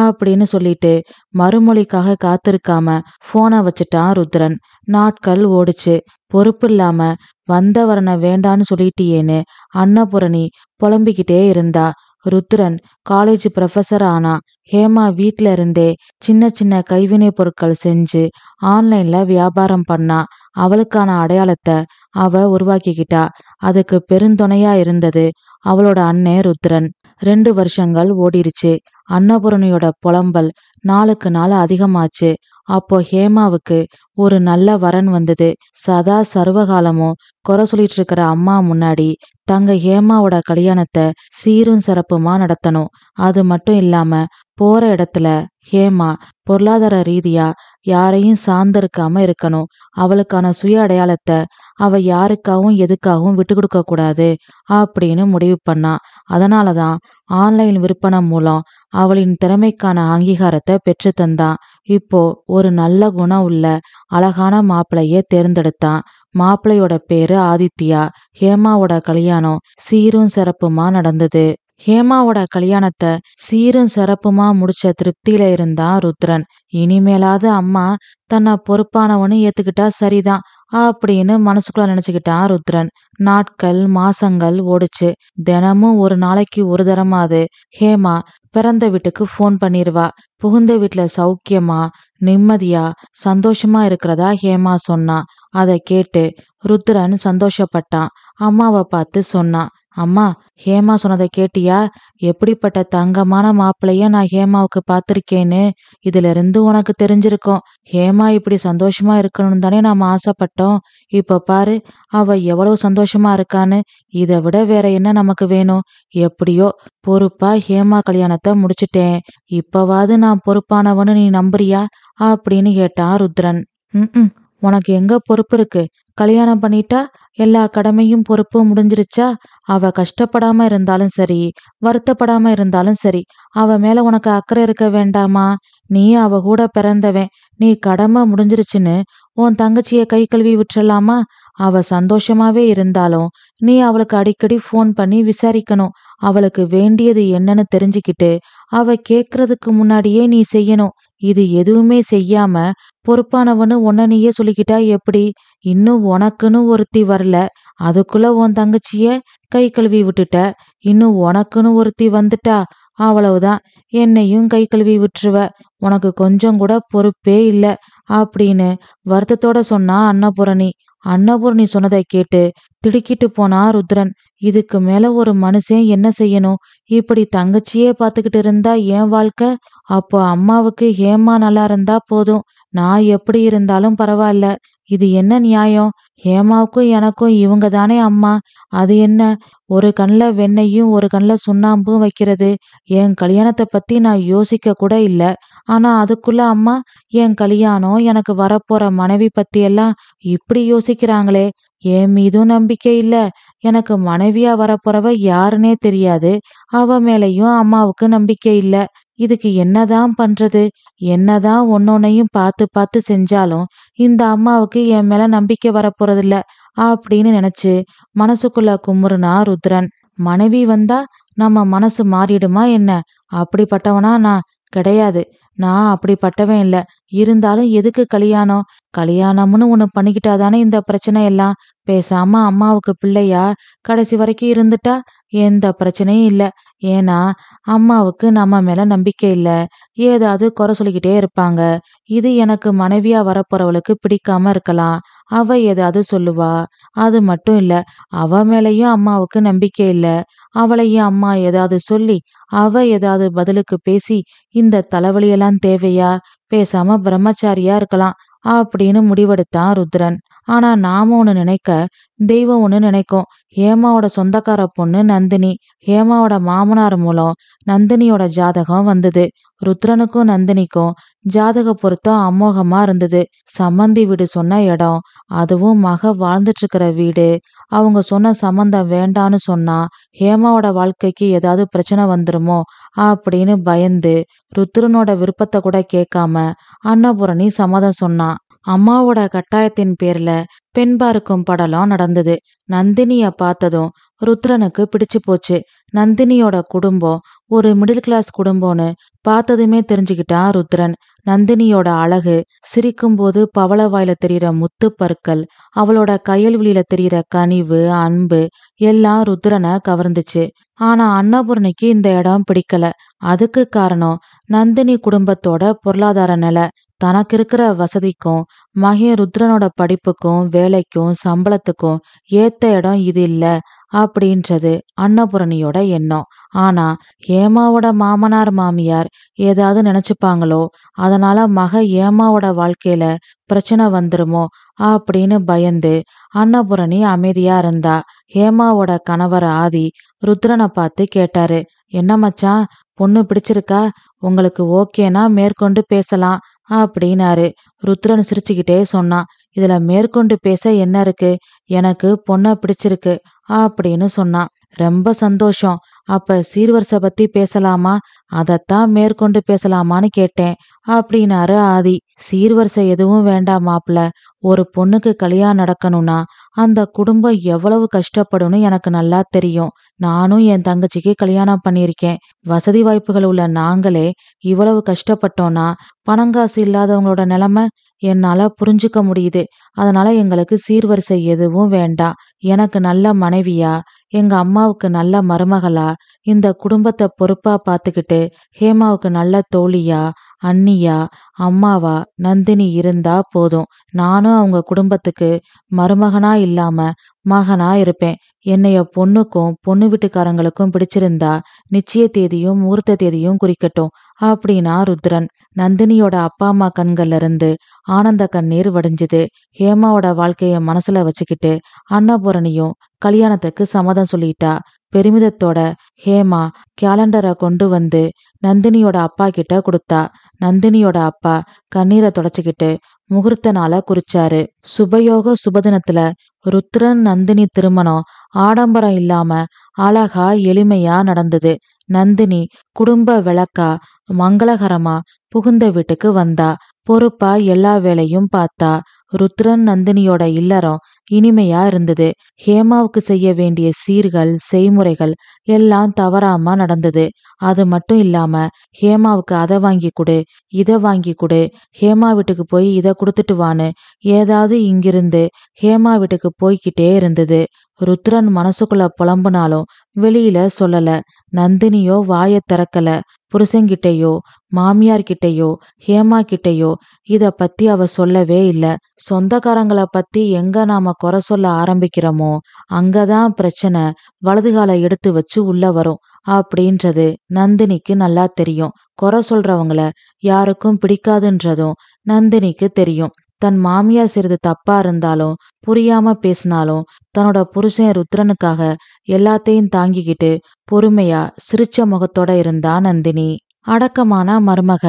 அப்படின்னு சொல்லிட்டு மறுமொழிக்காக காத்திருக்காம போனை வச்சுட்டான் ருத்ரன். நாட்கள் ஓடுச்சு. பொறுப்பு இல்லாம வந்த வரனை வேண்டான்னு சொல்லிட்டியேன்னு அன்னபூரணி புலம்பிக்கிட்டே இருந்தா. ருத்ரன் காலேஜ் ப்ரொஃபஸர் ஆனா. ஹேமா வீட்ல இருந்தே சின்ன சின்ன கைவினை பொருட்கள் செஞ்சு ஆன்லைன்ல வியாபாரம் பண்ணா. அவளுக்கான அடையாளத்தை அவ உருவாக்கிக்கிட்டா. அதுக்கு பெருந்துணையா இருந்தது அவளோட அண்ணே ருத்ரன். 2 வருஷங்கள் ஓடிருச்சு. அன்னபூரணியோட புலம்பல் நாளுக்கு நாள் அதிகமாச்சு. அப்போ ஹேமாவுக்கு ஒரு நல்ல வரன் வந்தது. சதா சர்வகாலமும் குறை சொல்லிட்டு இருக்கிற அம்மா முன்னாடி தங்க ஹேமாவோட கல்யாணத்தை சீரும் சிறப்புமா நடத்தணும். அது மட்டும் இல்லாம போற இடத்துல ஹேமா பொருளாதார ரீதியா யாரையும் சார்ந்திருக்காம இருக்கணும். அவளுக்கான சுய அடையாளத்தை அவ யாருக்காகவும் எதுக்காகவும் விட்டு கொடுக்க கூடாது அப்படின்னு முடிவு பண்ணா. அதனாலதான் ஆன்லைன் விற்பனை மூலம் அவளின் திறமைக்கான அங்கீகாரத்தை பெற்று தந்தான். இப்போ ஒரு நல்ல குணம் உள்ள அழகான மாப்பிளைய தேர்ந்தெடுத்தான். மாப்பிள்ளையோட பேரு ஆதித்யா. ஹேமாவோட கல்யாணம் சீரும் சிறப்புமா நடந்தது. ஹேமாவோட கல்யாணத்தை சீரும் சிறப்புமா முடிச்ச திருப்தியில இருந்தான் ருத்ரன். இனிமேலாவது அம்மா தன்னை பொறுப்பானவனு ஏத்துக்கிட்டா சரிதான் அப்படின்னு மனசுக்குள்ள நினைச்சுக்கிட்டான் ருத்ரன். நாட்கள் மாசங்கள் ஓடுச்சு. தினமும் ஒரு நாளைக்கு ஒரு தரமாவது ஹேமா பிறந்த வீட்டுக்கு ஃபோன் பண்ணிருவா. புகுந்த வீட்டுல சௌக்கியமா நிம்மதியா சந்தோஷமா இருக்கிறதா ஹேமா சொன்னா. அதை கேட்டு ருத்ரன் சந்தோஷப்பட்டான். அம்மாவை பார்த்து சொன்னான். அம்மா, ஹேமா சொன்னதை கேட்டியா? எப்படிப்பட்ட தங்கமான மாப்பிள்ளைய நான் ஹேமாவுக்கு பார்த்திருக்கேன்னு. இதுல இருந்து உனக்கு தெரிஞ்சிருக்கும். ஹேமா இப்படி சந்தோஷமா இருக்கணும்னு தானே நாம ஆசைப்பட்டோம். இப்ப பாரு அவ எவ்வளவு சந்தோஷமா இருக்கான்னு. இதை விட வேற என்ன நமக்கு வேணும்? எப்படியோ பொறுப்பா ஹேமா கல்யாணத்தை முடிச்சிட்டேன். இப்பவாது நான் பொறுப்பானவனு நீ நம்புறியா அப்படின்னு கேட்டான் ருத்ரன். ம், உனக்கு எங்க பொறுப்பு இருக்கு? கல்யாணம் பண்ணிட்டா எல்லா கடமையும் பொறுப்பும் முடிஞ்சிருச்சா? அவ கஷ்டப்படாம இருந்தாலும் சரி, வருத்தப்படாம இருந்தாலும் சரி, அவ மேல உனக்கு அக்கறை இருக்க வேண்டாமா? நீ அவ கூட பிறந்தவன். நீ கடமை முடிஞ்சிருச்சுன்னு உன் தங்கச்சிய கை கழுவி விட்டுறலாமா? அவ சந்தோஷமாவே இருந்தாலும் நீ அவளுக்கு அடிக்கடி ஃபோன் பண்ணி விசாரிக்கணும். அவளுக்கு வேண்டியது என்னன்னு தெரிஞ்சுக்கிட்டு அவ கேக்குறதுக்கு முன்னாடியே நீ செய்யணும். இது எதுவுமே செய்யாம பொறுப்பானவனு உன்ன நீயே சொல்லிக்கிட்டா எப்படி? இன்னும் உனக்குன்னு ஒருத்தி வரல, அதுக்குள்ள உன் தங்கச்சிய கை கழுவி விட்டுட்ட. இன்னும் உனக்குன்னு ஒருத்தி வந்துட்டா அவ்வளவுதான், என்னையும் கை கழுவி விட்டுருவ. உனக்கு கொஞ்சம் கூட பொறுப்பே இல்ல அப்படின்னு வருத்தத்தோட சொன்னா அன்னபூரணி. அன்னபூரணி சொன்னதை கேட்டு திடுக்கிட்டு போனா ருத்ரன். இதுக்கு மேல ஒரு மனுஷன் என்ன செய்யணும்? இப்படி தங்கச்சியே பாத்துக்கிட்டு இருந்தா என் வாழ்க்கை. அப்போ அம்மாவுக்கு ஹேமா நல்லா இருந்தா போதும், நான் எப்படி இருந்தாலும் பரவாயில்ல. இது என்ன நியாயம்? ஹேமாவுக்கும் எனக்கும் இவங்க தானே அம்மா. அது என்ன, ஒரு கண்ணுல வெண்ணையும் ஒரு கண்ணுல சுண்ணாம்பும் வைக்கிறது? என் கல்யாணத்தை பத்தி நான் யோசிக்க கூட இல்ல. ஆனா அதுக்குள்ள அம்மா என் கல்யாணம், எனக்கு வரப்போற மனைவி பத்தி எல்லாம் இப்படி யோசிக்கிறாங்களே. என் மீதும் நம்பிக்கை இல்ல, எனக்கு மனைவியா வரப்போறவ யாருன்னே தெரியாது. அவ மேலையும் அம்மாவுக்கு நம்பிக்கை இல்ல. இதுக்கு என்னதான் பண்றது? என்னதான் ஒன்னொன்னையும் பார்த்து பார்த்து செஞ்சாலும் இந்த அம்மாவுக்கு என் மேல நம்பிக்கை வரப்போறதில்ல அப்படின்னு நினைச்சு மனசுக்குள்ள குமுறுனா ருத்ரன். மனைவி வந்தா நம்ம மனசு மாறிடுமா என்ன? அப்படிப்பட்டவனா நான் கிடையாது. நான் அப்படிப்பட்டவன் இல்ல. இருந்தாலும் எதுக்கு கல்யாணம்? கல்யாணம்னு ஒண்ணு பண்ணிக்கிட்டாதானே இந்த பிரச்சனை எல்லாம். பேசாம அம்மாவுக்கு பிள்ளையா கடைசி வரைக்கும் இருந்துட்டா எந்த பிரச்சனையும் இல்ல. ஏன்னா அம்மாவுக்கு நம்ம மேல நம்பிக்கை இல்ல. ஏதாவது குறை சொல்லிக்கிட்டே இருப்பாங்க. இது எனக்கு மனைவியா வரப்போறவளுக்கு பிடிக்காம இருக்கலாம். அவ ஏதாவது சொல்லுவா. அது மட்டும் இல்ல, அவ மேலயும் அம்மாவுக்கு நம்பிக்கை இல்ல. அவளையும் அம்மா ஏதாவது சொல்லி அவ ஏதாவது பதிலுக்கு பேசி இந்த தலைவலியெல்லாம் தேவையா? பேசாம பிரம்மச்சாரியா இருக்கலாம் அப்படின்னு முடிவெடுத்தான் ருத்ரன். ஆனா நாம ஒண்ணு நினைக்க தெய்வம் ஒண்ணு நினைக்கும். ஹேமாவோட சொந்தக்கார பொண்ணு நந்தினி. ஹேமாவோட மாமனார் மூலம் நந்தினியோட ஜாதகம் வந்தது. ருத்ரனுக்கும் நந்தினிக்கும் ஜாதக பொருத்தம் அமோகமா இருந்தது. சம்மந்தி வீடு சொன்ன இடம், அதுவும் மக வாழ்ந்துட்டு இருக்கிற வீடு. அவங்க சொன்ன சம்மந்தம் வேண்டான்னு சொன்னா ஹேமாவோட வாழ்க்கைக்கு ஏதாவது பிரச்சனை வந்துருமோ அப்படின்னு பயந்து ருத்ரனோட விருப்பத்தை கூட கேட்காம அன்னபூரணி சம்மதம் சொன்னான். அம்மாவோட கட்டாயத்தின் பேர்ல பெண் பார்க்கும் படலம் நடந்தது. நந்தினிய பார்த்ததும் ருத்ரனுக்கு பிடிச்சு போச்சு. நந்தினியோட குடும்பம் ஒரு மிடில் கிளாஸ் குடும்பம்னு பார்த்ததுமே தெரிஞ்சுக்கிட்டான் ருத்ரன். நந்தினியோட அழகு, சிரிக்கும்போது பவள வாயில தெரியிற முத்து பற்கள், அவளோட கயல்விழியில தெரியிற கனிவு, அன்பு எல்லாம் ருத்ரனை கவர்ந்துச்சு. ஆனா அன்னபூரணிக்கு இந்த இடம் பிடிக்கல. அதுக்கு காரணம் நந்தினி குடும்பத்தோட பொருளாதார நிலை. தனக்கு இருக்கிற வசதிக்கும் மகன் ருத்ரனோட படிப்புக்கும் வேலைக்கும் சம்பளத்துக்கும் ஏத்த இடம் இது இல்ல அப்படின்றது அன்னபூரணியோட எண்ணம். ஆனா ஹேமாவோட மாமனார் மாமியார் ஏதாவது நினைச்சுப்பாங்களோ, அதனால மக ஹேமாவோட வாழ்க்கையில பிரச்சனை வந்துருமோ அப்படின்னு பயந்து அன்னபூரணி அமைதியா இருந்தா. ஹேமாவோட கணவர் ஆதி ருத்ரனை பார்த்து கேட்டாரு, என்ன மச்சான், பொண்ணு பிடிச்சிருக்கா? உங்களுக்கு ஓகேனா மேற்கொண்டு பேசலாம் அப்படின்னாரு. ருத்ரன் சிரிச்சுக்கிட்டே சொன்னான், இதுல மேற்கொண்டு பேச என்ன இருக்கு? எனக்கு பொண்ண பிடிச்சிருக்கு அப்படின்னு சொன்னான். ரொம்ப சந்தோஷம். அப்ப சீர்வரிசை பத்தி பேசலாமா? அதத்தான் மேற்கொண்டு பேசலாமான்னு கேட்டேன் அப்படின்னாரு ஆதி. சீர்வரிசை எதுவும் வேண்டாம் மாப்ள. ஒரு பொண்ணுக்கு கல்யாணம் நடக்கணும்னா அந்த குடும்பம் எவ்வளவு கஷ்டப்படும்னு எனக்கு நல்லா தெரியும். நானும் என் தங்கச்சிக்கு கல்யாணம் பண்ணியிருக்கேன். வசதி வாய்ப்புகள் உள்ள நாங்களே இவ்வளவு கஷ்டப்பட்டோம்னா பணங்காசு இல்லாதவங்களோட நிலைமை என்னால புரிஞ்சுக்க முடியுது. அதனால எங்களுக்கு சீர்வரிசை எதுவும் வேண்டாம். எனக்கு நல்ல மனைவியா, எங்க அம்மாவுக்கு நல்ல மருமகளா, இந்த குடும்பத்தை பொறுப்பா பார்த்துக்கிட்டு ஹேமாவுக்கு நல்ல தோழியா, அண்ணியா, அம்மாவா நந்தினி இருந்தா போதும். நானும் அவங்க குடும்பத்துக்கு மருமகனா இல்லாம மகனா இருப்பேன். என்னைய பொண்ணுக்கும் பொண்ணு வீட்டுக்காரங்களுக்கும் பிடிச்சிருந்தா நிச்சய தேதியும் முகூர்த்த தேதியும் குறிக்கட்டும் அப்படின்னா ருத்ரன். நந்தினியோட அப்பா அம்மா கண்கள்ல இருந்து ஆனந்த கண்ணீர் வடிஞ்சுது. ஹேமாவோட வாழ்க்கைய மனசுல வச்சுக்கிட்டு அன்னபூரணியும் கல்யாணத்துக்கு சம்மதம் சொல்லிட்டா. பெருமிதத்தோட ஹேமா கேலண்டரை கொண்டு வந்து நந்தினியோட அப்பா கிட்ட கொடுத்தா. நந்தினியோட அப்பா கண்ணீரை தொடச்சுக்கிட்டு முகூர்த்த நாளை குறிச்சாரு. சுபயோக சுபதினத்துல ருத்ரன் நந்தினி திருமணம் ஆடம்பரம் இல்லாம அழகா எளிமையா நடந்தது. நந்தினி குடும்ப விளக்கா மங்களகரமா புகுந்த வீட்டுக்கு வந்தா. பொறுப்பா எல்லா வேலையும் பார்த்தா. ருத்ரன் நந்தினியோட இல்லறம் இனிமையா இருந்தது. ஹேமாவுக்கு செய்ய வேண்டிய சீர்கள் செய்முறைகள் எல்லாம் தவறாம நடந்தது. அது மட்டும் இல்லாம ஹேமாவுக்கு அதை வாங்கி கொடு, இதை வாங்கி கொடு, ஹேமா வீட்டுக்கு போய் இதை கொடுத்துட்டு வான்னு ஏதாவது இங்கிருந்து ஹேமா வீட்டுக்கு போய்கிட்டே இருந்தது. ருத்ரன் மனசுக்குள்ள புலம்புனாலும் வெளியில சொல்லல. நந்தினியோ வாய திறக்கல. புருஷங்கிட்டயோ மாமியார்கிட்டயோ ஹேமா கிட்டயோ இத பத்தி அவ சொல்லவே இல்ல. சொந்தக்காரங்களை பத்தி எங்க நாம குறை சொல்ல ஆரம்பிக்கிறோமோ அங்கதான் பிரச்சனை வலதுகால எடுத்து வச்சு உள்ள வரும் அப்படின்றது நந்தினிக்கு நல்லா தெரியும். குறை சொல்றவங்கள யாருக்கும் பிடிக்காதுன்றதும் நந்தினிக்கு தெரியும். தன் மாமியார் செய்றது தப்பா இருந்தாலும் புரியாம பேசினாலும் தன்னோட புருஷன் ருத்ரனுக்காக எல்லாத்தையும் தாங்கிக்கிட்டு பொறுமையா சிரிச்ச முகத்தோட இருந்தா நந்தினி. அடக்கமான மருமக,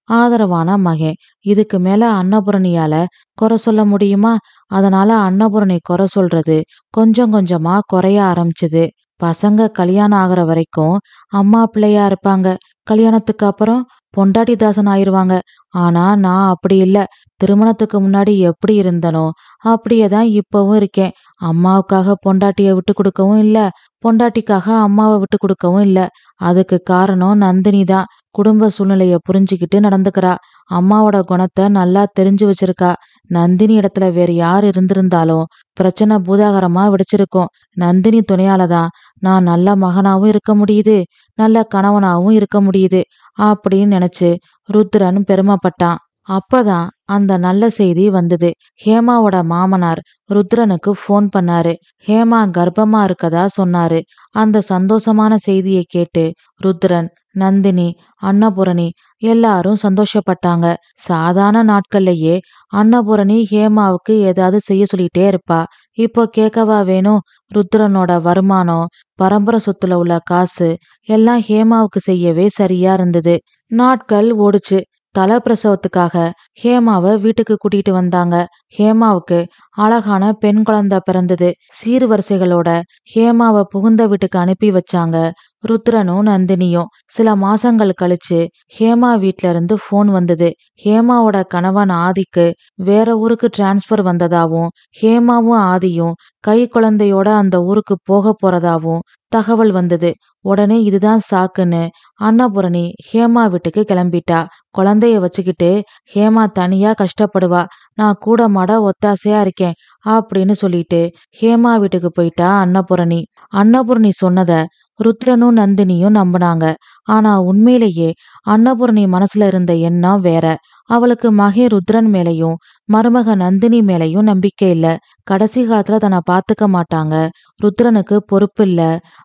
ஆதரவான மகன். இதுக்கு மேல அன்னபூரணியால குறை சொல்ல முடியுமா? அதனால அன்னபூரணி குறை சொல்றது கொஞ்சம் கொஞ்சமா குறைய ஆரம்பிச்சுது. பசங்க கல்யாணம் ஆகுற வரைக்கும் அம்மா பிள்ளையா இருப்பாங்க. கல்யாணத்துக்கு அப்புறம் பொண்டாட்டி தாசன் ஆயிருவாங்க. ஆனா நான் அப்படி இல்ல. திருமணத்துக்கு முன்னாடி எப்படி இருந்தனோ அப்படியேதான் இப்பவும் இருக்கேன். அம்மாவுக்காக பொண்டாட்டிய விட்டு கொடுக்கவும் இல்ல, பொண்டாட்டிக்காக அம்மாவை விட்டு கொடுக்கவும் இல்ல. அதுக்கு காரணம் நந்தினி தான். குடும்ப சூழ்நிலைய புரிஞ்சுக்கிட்டு நடந்துக்கிறா. அம்மாவோட குணத்தை நல்லா தெரிஞ்சு வச்சிருக்கா. நந்தினி இடத்துல வேற யார் இருந்திருந்தாலும் பிரச்சனை பூதாகரமா வெடிச்சிருக்கும். நந்தினி துணையாலதான் நான் நல்ல மகனாவும் இருக்க முடியுது, நல்ல கணவனாவும் இருக்க முடியுது அப்படின்னு நினைச்சு ருத்ரன் பெருமைப்பட்டான். அப்பதான் அந்த நல்ல செய்தி வந்தது. ஹேமாவோட மாமனார் ருத்ரனுக்கு ஃபோன் பண்ணாரு. ஹேமா கர்ப்பமா இருக்கதா சொன்னாரு. அந்த சந்தோஷமான செய்தியை கேட்டு ருத்ரன், நந்தினி, அன்னபூரணி எல்லாரும் சந்தோஷப்பட்டாங்க. சாதாரண நாட்கள்லயே அன்னபூரணி ஹேமாவுக்கு ஏதாவது செய்ய சொல்லிட்டே இருப்பா. இப்போ கேட்கவா வேணும்? ருத்ரனோட வருமானம், பரம்பரை சொத்துல உள்ள காசு எல்லாம் ஹேமாவுக்கு செய்யவே சரியா இருந்தது. நாட்கள் ஓடுச்சு. தல பிரசவத்துக்காக ஹேமாவை வீட்டுக்கு கூட்டிட்டு வந்தாங்க. ஹேமாவுக்கு அழகான பெண் குழந்தை பிறந்தது. சீர்வரிசைகளோட ஹேமாவை புகுந்த வீட்டுக்கு அனுப்பி வச்சாங்க ருத்ரனும் நந்தினியும். சில மாசங்கள் கழிச்சு ஹேமா வீட்ல இருந்து போன் வந்தது. ஹேமாவோட கணவன் ஆதிக்கு வேற ஊருக்கு டிரான்ஸ்பர் வந்ததாவும், ஹேமாவும் ஆதியும் கை குழந்தையோட அந்த ஊருக்கு போக போறதாவும் தகவல் வந்தது. உடனே இதுதான் சாக்குன்னு அன்னபூரணி ஹேமா வீட்டுக்கு கிளம்பிட்டா. குழந்தைய வச்சுக்கிட்டு ஹேமா தனியா கஷ்டப்படுவா, நான் கூட மாட ஒத்தாசையா இருக்கேன் அப்படின்னு சொல்லிட்டு ஹேமா வீட்டுக்கு போயிட்டா அன்னபூரணி. அன்னபூரணி சொன்னத ருத்ரனும் நந்தினியும் நம்பினாங்க. ஆனா உண்மையிலேயே அன்னபூரணி மனசுல இருந்த எண்ணம் வேற. அவளுக்கு மகன் ருத்ரன் மேலையும் மருமக நந்தினி மேலையும் நம்பிக்கை இல்ல. கடைசி காலத்துல தன்னை பாத்துக்க மாட்டாங்க, ருத்ரனுக்கு பொறுப்பு இல்ல,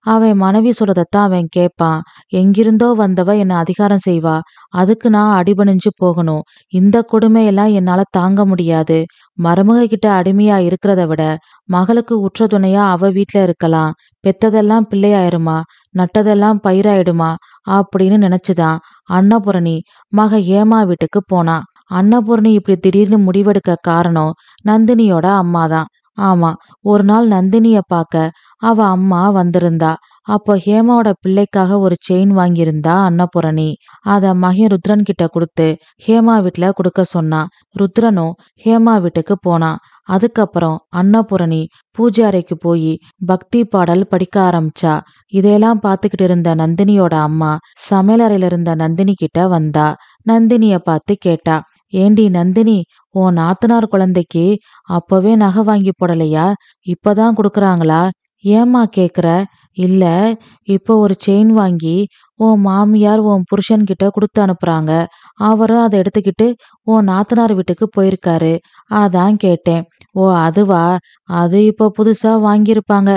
அவன் மனைவி சொல்றதத்தான் அவன் கேட்பான், எங்கிருந்தோ வந்தவ என்ன அதிகாரம் செய்வா, அதுக்கு நான் அடிபணிஞ்சு போகணும், இந்த கொடுமையெல்லாம் என்னால தாங்க முடியாது, மருமக கிட்ட அடிமையா இருக்கிறத விட மகளுக்கு உற்ற துணையா அவ வீட்ல இருக்கலாம், பெத்ததெல்லாம் பிள்ளையாயிருமா, நட்டதெல்லாம் பயிராயிடுமா அப்படின்னு நினைச்சுதான் அன்னபூரணி மக ஹேமா வீட்டுக்கு போனா. அன்னபூரணி இப்படி திடீர்னு முடிவெடுக்க காரணம் நந்தினியோட அம்மாதான். ஆமா, ஒரு நாள் நந்தினிய பார்க்க அவ அம்மா வந்திருந்தா. அப்போ ஹேமாவோட பிள்ளைக்காக ஒரு செயின் வாங்கியிருந்தா அன்னபூரணி. அத மகன் ருத்ரன் கிட்ட கொடுத்து ஹேமா வீட்டுல கொடுக்க சொன்னா. ருத்ரனும் ஹேமா வீட்டுக்கு போனான். அதுக்கப்புறம் அன்னபூரணி பூஜை அறைக்கு போய் பக்தி பாடல் படிக்க ஆரம்பிச்சா. இதையெல்லாம் பார்த்துக்கிட்டு இருந்த நந்தினியோட அம்மா சமையலறையில இருந்த நந்தினி கிட்ட வந்தா. நந்தினிய பார்த்து கேட்டா, ஏண்டி நந்தினி, உன் நாத்தனார் குழந்தைக்கு அப்பவே நகை வாங்கி போடலையா, இப்பதான் கொடுக்கறாங்களா? ஏம்மா கேக்குற? இல்ல, இப்போ ஒரு செயின் வாங்கி உன் மாமியார் உன் புருஷன் கிட்ட கொடுத்து அனுப்புறாங்க, அவரும் அதை எடுத்துக்கிட்டு உன் நாத்தனார் வீட்டுக்கு போயிருக்காரு, அதான் கேட்டேன். ஓ அதுவா? அது இப்போ புதுசா வாங்கியிருப்பாங்க,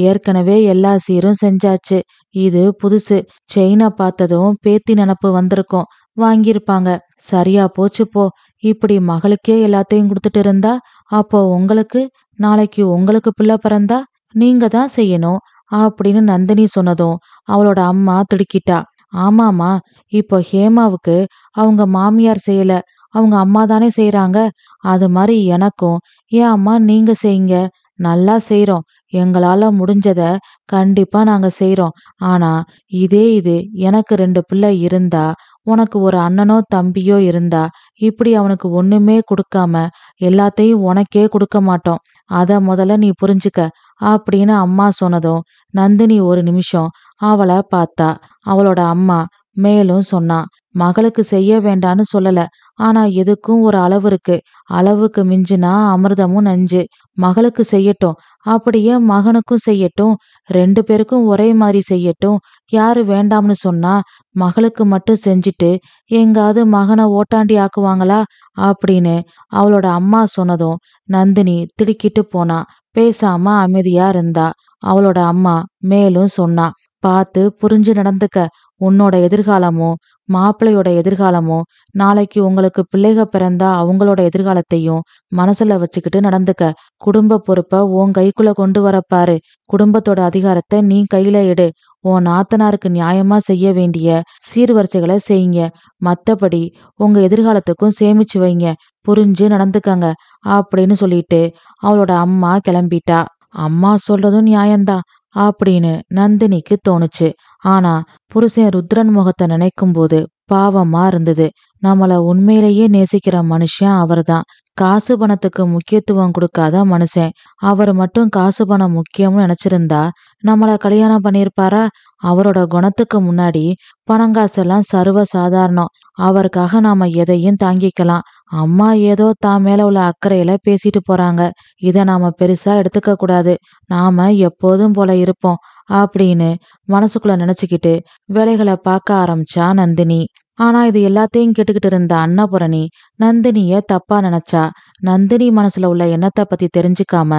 ஏற்கனவே எல்லா சீரும் செஞ்சாச்சு, இது புதுசு, செயினை பார்த்ததும் பேத்தி நினப்பு வந்திருக்கும், வாங்கியிருப்பாங்க. சரியா போச்சு போ. இப்படி மகளுக்கே எல்லாத்தையும் கொடுத்துட்டு இருந்தா அப்போ உங்களுக்கு நாளைக்கு உங்களுக்கு பிள்ளை பிறந்தா நீங்க தான் செய்யணும் அப்படின்னு நந்தினி சொன்னதும் அவளோட அம்மா திடுக்கிட்டா. ஆமாமா, இப்போ ஹேமாவுக்கு அவங்க மாமியார் செய்யல, அவங்க அம்மா தானே செய்யறாங்க, அது மாதிரி எனக்கும் ஏன் அம்மா நீங்க செய்யுங்க, நல்லா செய்றோம், எங்களால முடிஞ்சத கண்டிப்பா நாங்க செய்றோம். ஆனா இது எனக்கு 2 பிள்ளை இருந்தா, உனக்கு ஒரு அண்ணனோ தம்பியோ இருந்தா, இப்படி அவனுக்கு ஒண்ணுமே கொடுக்காம எல்லாத்தையும் உனக்கே கொடுக்க மாட்டோம், அத முதல்ல நீ புரிஞ்சுக்க அப்படின்னு அம்மா சொன்னதும் நந்தினி ஒரு நிமிஷம் அவளை பார்த்தா. அவளோட அம்மா மேலும் சொன்னா, மகளுக்கு செய்ய வேண்டான்னு சொல்லல, ஆனா எதுக்கும் ஒரு அளவு இருக்கு, அளவுக்கு மிஞ்சினா அமிர்தமும் நஞ்சு, மகளுக்கு செய்யட்டும், அப்படியே மகனுக்கும் செய்யட்டும், 2 பேருக்கும் ஒரே மாதிரி செய்யட்டும், யாரு வேண்டாம்னு சொன்னா மகளுக்கு மட்டும் செஞ்சுட்டு எங்காவது மகனை ஓட்டாண்டி ஆக்குவாங்களா அப்படின்னு அவளோட அம்மா சொன்னதும் நந்தினி திடுக்கிட்டு போனா. பேசாம அமைதியா இருந்தா. அவளோட அம்மா மேலும் சொன்னா, பார்த்து புரிஞ்சு நடந்துக்க, உன்னோட எதிர்காலமும் மாப்பிள்ளையோட எதிர்காலமும், நாளைக்கு உங்களுக்கு பிள்ளைக பிறந்தா அவங்களோட எதிர்காலத்தையும் மனசுல வச்சுக்கிட்டு நடந்துக்க, குடும்ப பொறுப்ப உன் கைக்குள்ள கொண்டு வரப்பாரு, குடும்பத்தோட அதிகாரத்தை நீ கையில எடு, உன் நாத்தனாருக்கு நியாயமா செய்ய வேண்டிய சீர்வரிசைகளை செய்யுங்க, மத்தபடி உங்க எதிர்காலத்துக்கும் சேமிச்சு வைங்க, புரிஞ்சு நடந்துக்கங்க அப்படின்னு சொல்லிட்டு அவளோட அம்மா கிளம்பிட்டா. அம்மா சொல்றதும் நியாயம்தான் அப்படின்னு நந்தினிக்கு தோணுச்சு. ஆனா புருஷன் ருத்ரன் முகத்தை நினைக்கும் போது பாவமா இருந்தது. நம்மள உண்மையிலேயே நேசிக்கிற மனுஷன் அவர்தான். காசு பணத்துக்கு முக்கியத்துவம் கொடுக்காத மனுஷன். அவர் மட்டும் காசு பணம் முக்கியம்னு நினைச்சிருந்தா நம்மள கல்யாணம் பண்ணியிருப்பாரா? அவரோட குணத்துக்கு முன்னாடி பணங்காசெல்லாம் சர்வ சாதாரணம். அவருக்காக நாம எதையும் தாங்கிக்கலாம். அம்மா ஏதோ தான் மேல உள்ள அக்கறையில பேசிட்டு போறாங்க. இத நாம பெருசா எடுத்துக்க கூடாது. நாம எப்போதும் போல இருப்போம் அப்படின்னு மனசுக்குள்ள நினைச்சுக்கிட்டு வேலைகளை பார்க்க ஆரம்பிச்சா நந்தினி. ஆனா இது எல்லாத்தையும் கேட்டுக்கிட்டு இருந்த அன்னபூரணி நந்தினிய தப்பா நினைச்சா. நந்தினி மனசுல உள்ள எண்ணத்தை பத்தி தெரிஞ்சுக்காம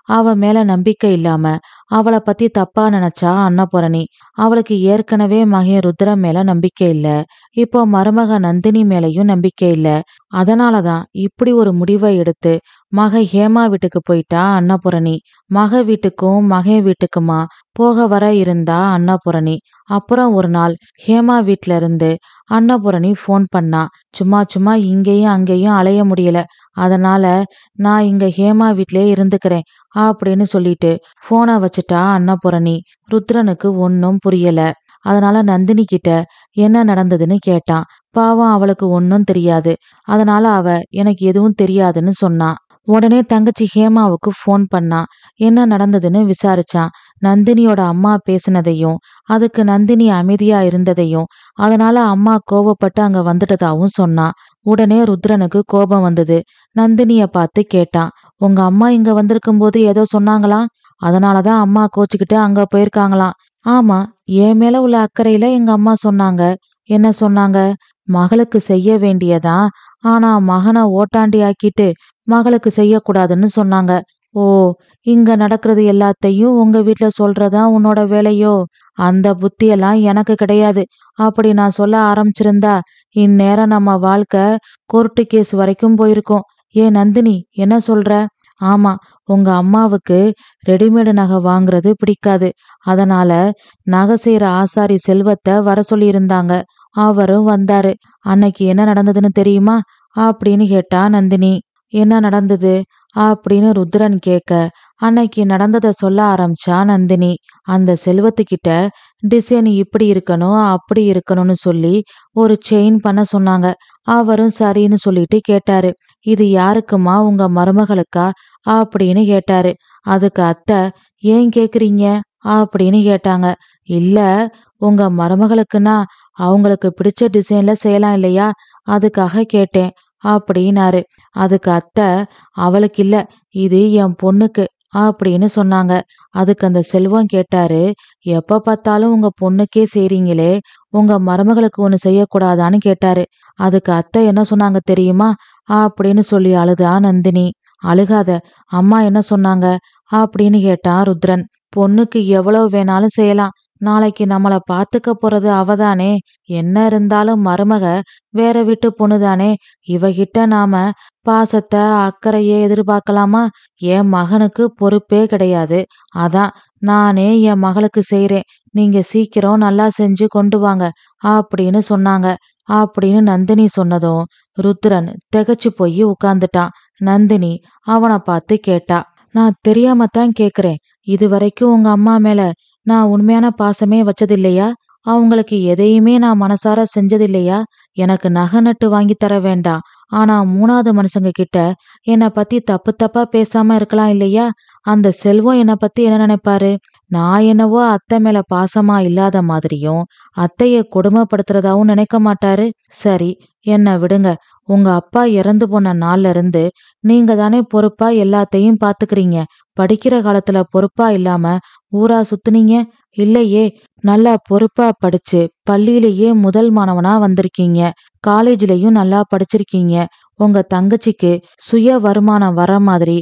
அவ மேல நம்பிக்கை இல்லாம அவளை பத்தி தப்பா நினைச்சா அன்னபூரணி. அவளுக்கு ஏற்கனவே மகன் ருத்ரன் மேல நம்பிக்கை இல்ல. இப்போ மருமக நந்தினி மேலயும் நம்பிக்கை இல்ல. அதனாலதான் இப்படி ஒரு முடிவை எடுத்து மக ஹேமா வீட்டுக்கு போயிட்டா அன்னபூரணி. மக வீட்டுக்கும் மகன் வீட்டுக்குமா போக வர இருந்தா அன்னபூரணி. அப்புறம் ஒரு நாள் ஹேமா வீட்ல இருந்து அன்னபூரணி ஃபோன் பண்ணா. சும்மா சும்மா இங்கேயும் அங்கேயும் அலைய முடியல. அதனால நான் இங்க ஹேமா வீட்லயே இருந்துக்கிறேன் அப்படின்னு சொல்லிட்டு போனை வச்சுட்டா அன்னபூரணி. ருத்ரனுக்கு ஒன்னும் புரியல. அதனால நந்தினி கிட்ட என்ன நடந்ததுன்னு கேட்டான். பாவம் அவளுக்கு ஒன்னும் தெரியாது. அதனால அவ எனக்கு எதுவும் தெரியாதுன்னு சொன்னா. உடனே தங்கச்சி ஹேமாவுக்கு ஃபோன் பண்ணா. என்ன நடந்ததுன்னு விசாரிச்சான். நந்தினியோட அம்மா பேசினதையும் அதுக்கு நந்தினி அமைதியா இருந்ததையும் அதனால அம்மா கோபப்பட்டு அங்க வந்துட்டதாவும் சொன்னான். உடனே ருத்ரனுக்கு கோபம் வந்தது. நந்தினிய பார்த்து கேட்டான். உங்க அம்மா இங்க வந்திருக்கும் போது ஏதோ சொன்னாங்களாம். அதனாலதான் அம்மா கோச்சுக்கிட்டு அங்க போயிருக்காங்களாம். ஆமா, என் மேல உள்ள அக்கறையில எங்க அம்மா சொன்னாங்க. என்ன சொன்னாங்க? மகளுக்கு செய்ய வேண்டியதா, ஆனா மகனை ஓட்டாண்டி ஆக்கிட்டு மகளுக்கு செய்யக்கூடாதுன்னு சொன்னாங்க. ஓ, இங்க நடக்கிறது எல்லாத்தையும் உங்க வீட்ல சொல்றதா உன்னோட வேலையோ? அந்த புத்தியெல்லாம் எனக்கு கிடையாது. அப்படி நான் சொல்ல ஆரம்பிச்சிருந்தா இந்நேரம் நம்ம வாழ்க்கை கோர்ட்டு கேஸ் வரைக்கும் போயிருக்கோம். ஏன் நந்தினி, என்ன சொல்ற? ஆமா, உங்க அம்மாவுக்கு ரெடிமேடு நகை வாங்குறது பிடிக்காது. அதனால நகை செய்யற ஆசாரி செல்வத்தை வர சொல்லி இருந்தாங்க. அவரும் வந்தாரு. அன்னைக்கு என்ன நடந்ததுன்னு தெரியுமா அப்படின்னு கேட்டா நந்தினி. என்ன நடந்தது அப்படின்னு ருத்ரன் கேட்க அன்னைக்கு நடந்ததை சொல்ல ஆரம்பிச்சா நந்தினி. அந்த செல்வத்துக்கிட்ட டிசைன் இப்படி இருக்கணும் அப்படி இருக்கணும்னு சொல்லி ஒரு செயின் பண்ண சொன்னாங்க. அவரும் சரின்னு சொல்லிட்டு கேட்டாரு. இது யாருக்குமா, உங்க மருமகளுக்கா அப்படின்னு கேட்டாரு. அதுக்கு அத்தை, ஏன் கேக்குறீங்க அப்படின்னு கேட்டாங்க. இல்ல, உங்க மருமகளுக்குன்னா அவங்களுக்கு பிடிச்ச டிசைன்ல செய்யலாம் இல்லையா, அதுக்காக கேட்டேன் அப்படின்னாரு. அதுக்கு அத்தை, அவளுக்கு இல்ல, இது என் பொண்ணுக்கு அப்படின்னு சொன்னாங்க. அதுக்கு அந்த செல்வம் கேட்டாரு, எப்ப பார்த்தாலும் உங்க பொண்ணுக்கே செய்றீங்களே, உங்க மருமகளுக்கு ஒண்ணு செய்யக்கூடாதான்னு கேட்டாரு. அதுக்கு அத்தை என்ன சொன்னாங்க தெரியுமா அப்படின்னு சொல்லி அழுதா நந்தினி. அழுகாத, அம்மா என்ன சொன்னாங்க அப்படின்னு கேட்டான் ருத்ரன். பொண்ணுக்கு எவ்வளவு வேணாலும் செய்யலாம். நாளைக்கு நம்மள பாத்துக்க போறது அவதானே. என்ன இருந்தாலும் மருமக வேற வீட்டு பொண்ணுதானே. இவகிட்ட நாம பாசத்தை அக்கறையே எதிர்பார்க்கலாமா? என் மகனுக்கு பொறுப்பே கிடையாது. அதான் நானே என் மகளுக்கு செய்றேன். நீங்க சீக்கிரம் நல்லா செஞ்சு கொண்டு வாங்க அப்படின்னு சொன்னாங்க அப்படின்னு நந்தினி சொன்னதும் ருத்ரன் திகைச்சு போய் உட்கார்ந்துட்டான். நந்தினி அவனை பார்த்து கேட்டா. நான் தெரியாமத்தான் கேக்குறேன். இது வரைக்கும் உங்க அம்மா மேல நான் உண்மையான பாசமே வச்சதில்லையா? அவங்களுக்கு எதையுமே நான் மனசார செஞ்சதில்லையா? எனக்கு நகை நட்டு வாங்கி தர வேண்டாம். ஆனா மூணாவது மனுஷங்க கிட்ட என்னை பத்தி தப்பு தப்பா பேசாம இருக்கலாம் இல்லையா? அந்த செல்வம் என்னை பத்தி என்ன நினைப்பாரு? நான் என்னவோ அத்தை மேல பாசமா இல்லாத மாதிரியும் அத்தைய கொடுமைப்படுத்துறதாவும் நினைக்க மாட்டாரு. சரி, என்ன விடுங்க. உங்க அப்பா இறந்து போன நாள்ல இருந்து நீங்க தானே பொறுப்பா எல்லாத்தையும் பாத்துக்கிறீங்க. படிக்கிற காலத்துல பொறுப்பா இல்லாம ஊரா சுத்துனீங்க? இல்லையே, நல்லா பொறுப்பா படிச்சு பள்ளியிலேயே முதல் மாணவனா வந்திருக்கீங்க. காலேஜ்லயும் நல்லா படிச்சிருக்கீங்க. உங்க தங்கச்சிக்கு சுய வருமானம் வர மாதிரி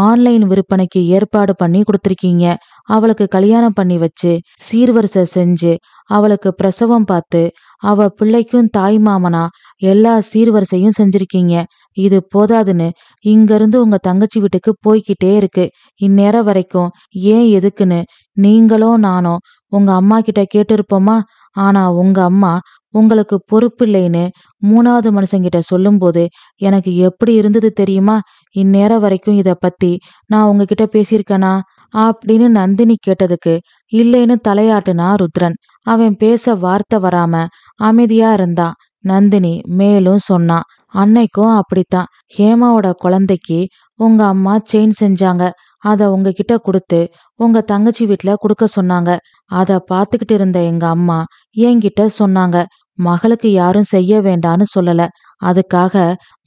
ஆன்லைன் விற்பனைக்கு ஏற்பாடு பண்ணி கொடுத்திருக்கீங்க. அவளுக்கு கல்யாணம் பண்ணி வச்சு சீர்வரிசை செஞ்சு அவளுக்கு பிரசவம் பார்த்து அவ பிள்ளைக்கும் தாய் மாமனா எல்லா சீர்வரிசையும் செஞ்சிருக்கீங்க. இது போதாதுன்னு இங்க இருந்து உங்க தங்கச்சி வீட்டுக்கு போய்கிட்டே இருக்கு. இந்நேரம் வரைக்கும் ஏன் எதுக்குன்னு நீங்களோ நானோ உங்க அம்மா கிட்ட கேட்டு இருப்போமா? ஆனா உங்க அம்மா உங்களுக்கு பொறுப்பு இல்லைன்னு மூணாவது மனுஷங்கிட்ட சொல்லும்போது எனக்கு எப்படி இருந்தது தெரியுமா? இந்நேரம் வரைக்கும் இத பத்தி நான் உங்ககிட்ட பேசியிருக்கேனா அப்படின்னு நந்தினி கேட்டதுக்கு இல்லைன்னு தலையாட்டுனா ருத்ரன். அவன் பேச வார்த்தை வராம அமைதியா இருந்தான். நந்தினி மேலும் சொன்னான். அன்னைக்கும் அப்படித்தான். ஹேமாவோட குழந்தைக்கு உங்க அம்மா செயின் செஞ்சாங்க. அத உங்ககிட்ட கொடுத்து உங்க தங்கச்சி வீட்ல கொடுக்க சொன்னாங்க. அத பாத்துக்கிட்டு இருந்த எங்க அம்மா என்கிட்ட சொன்னாங்க, மகளுக்கு யாரும் செய்ய வேண்டான்னு சொல்லல. அதுக்காக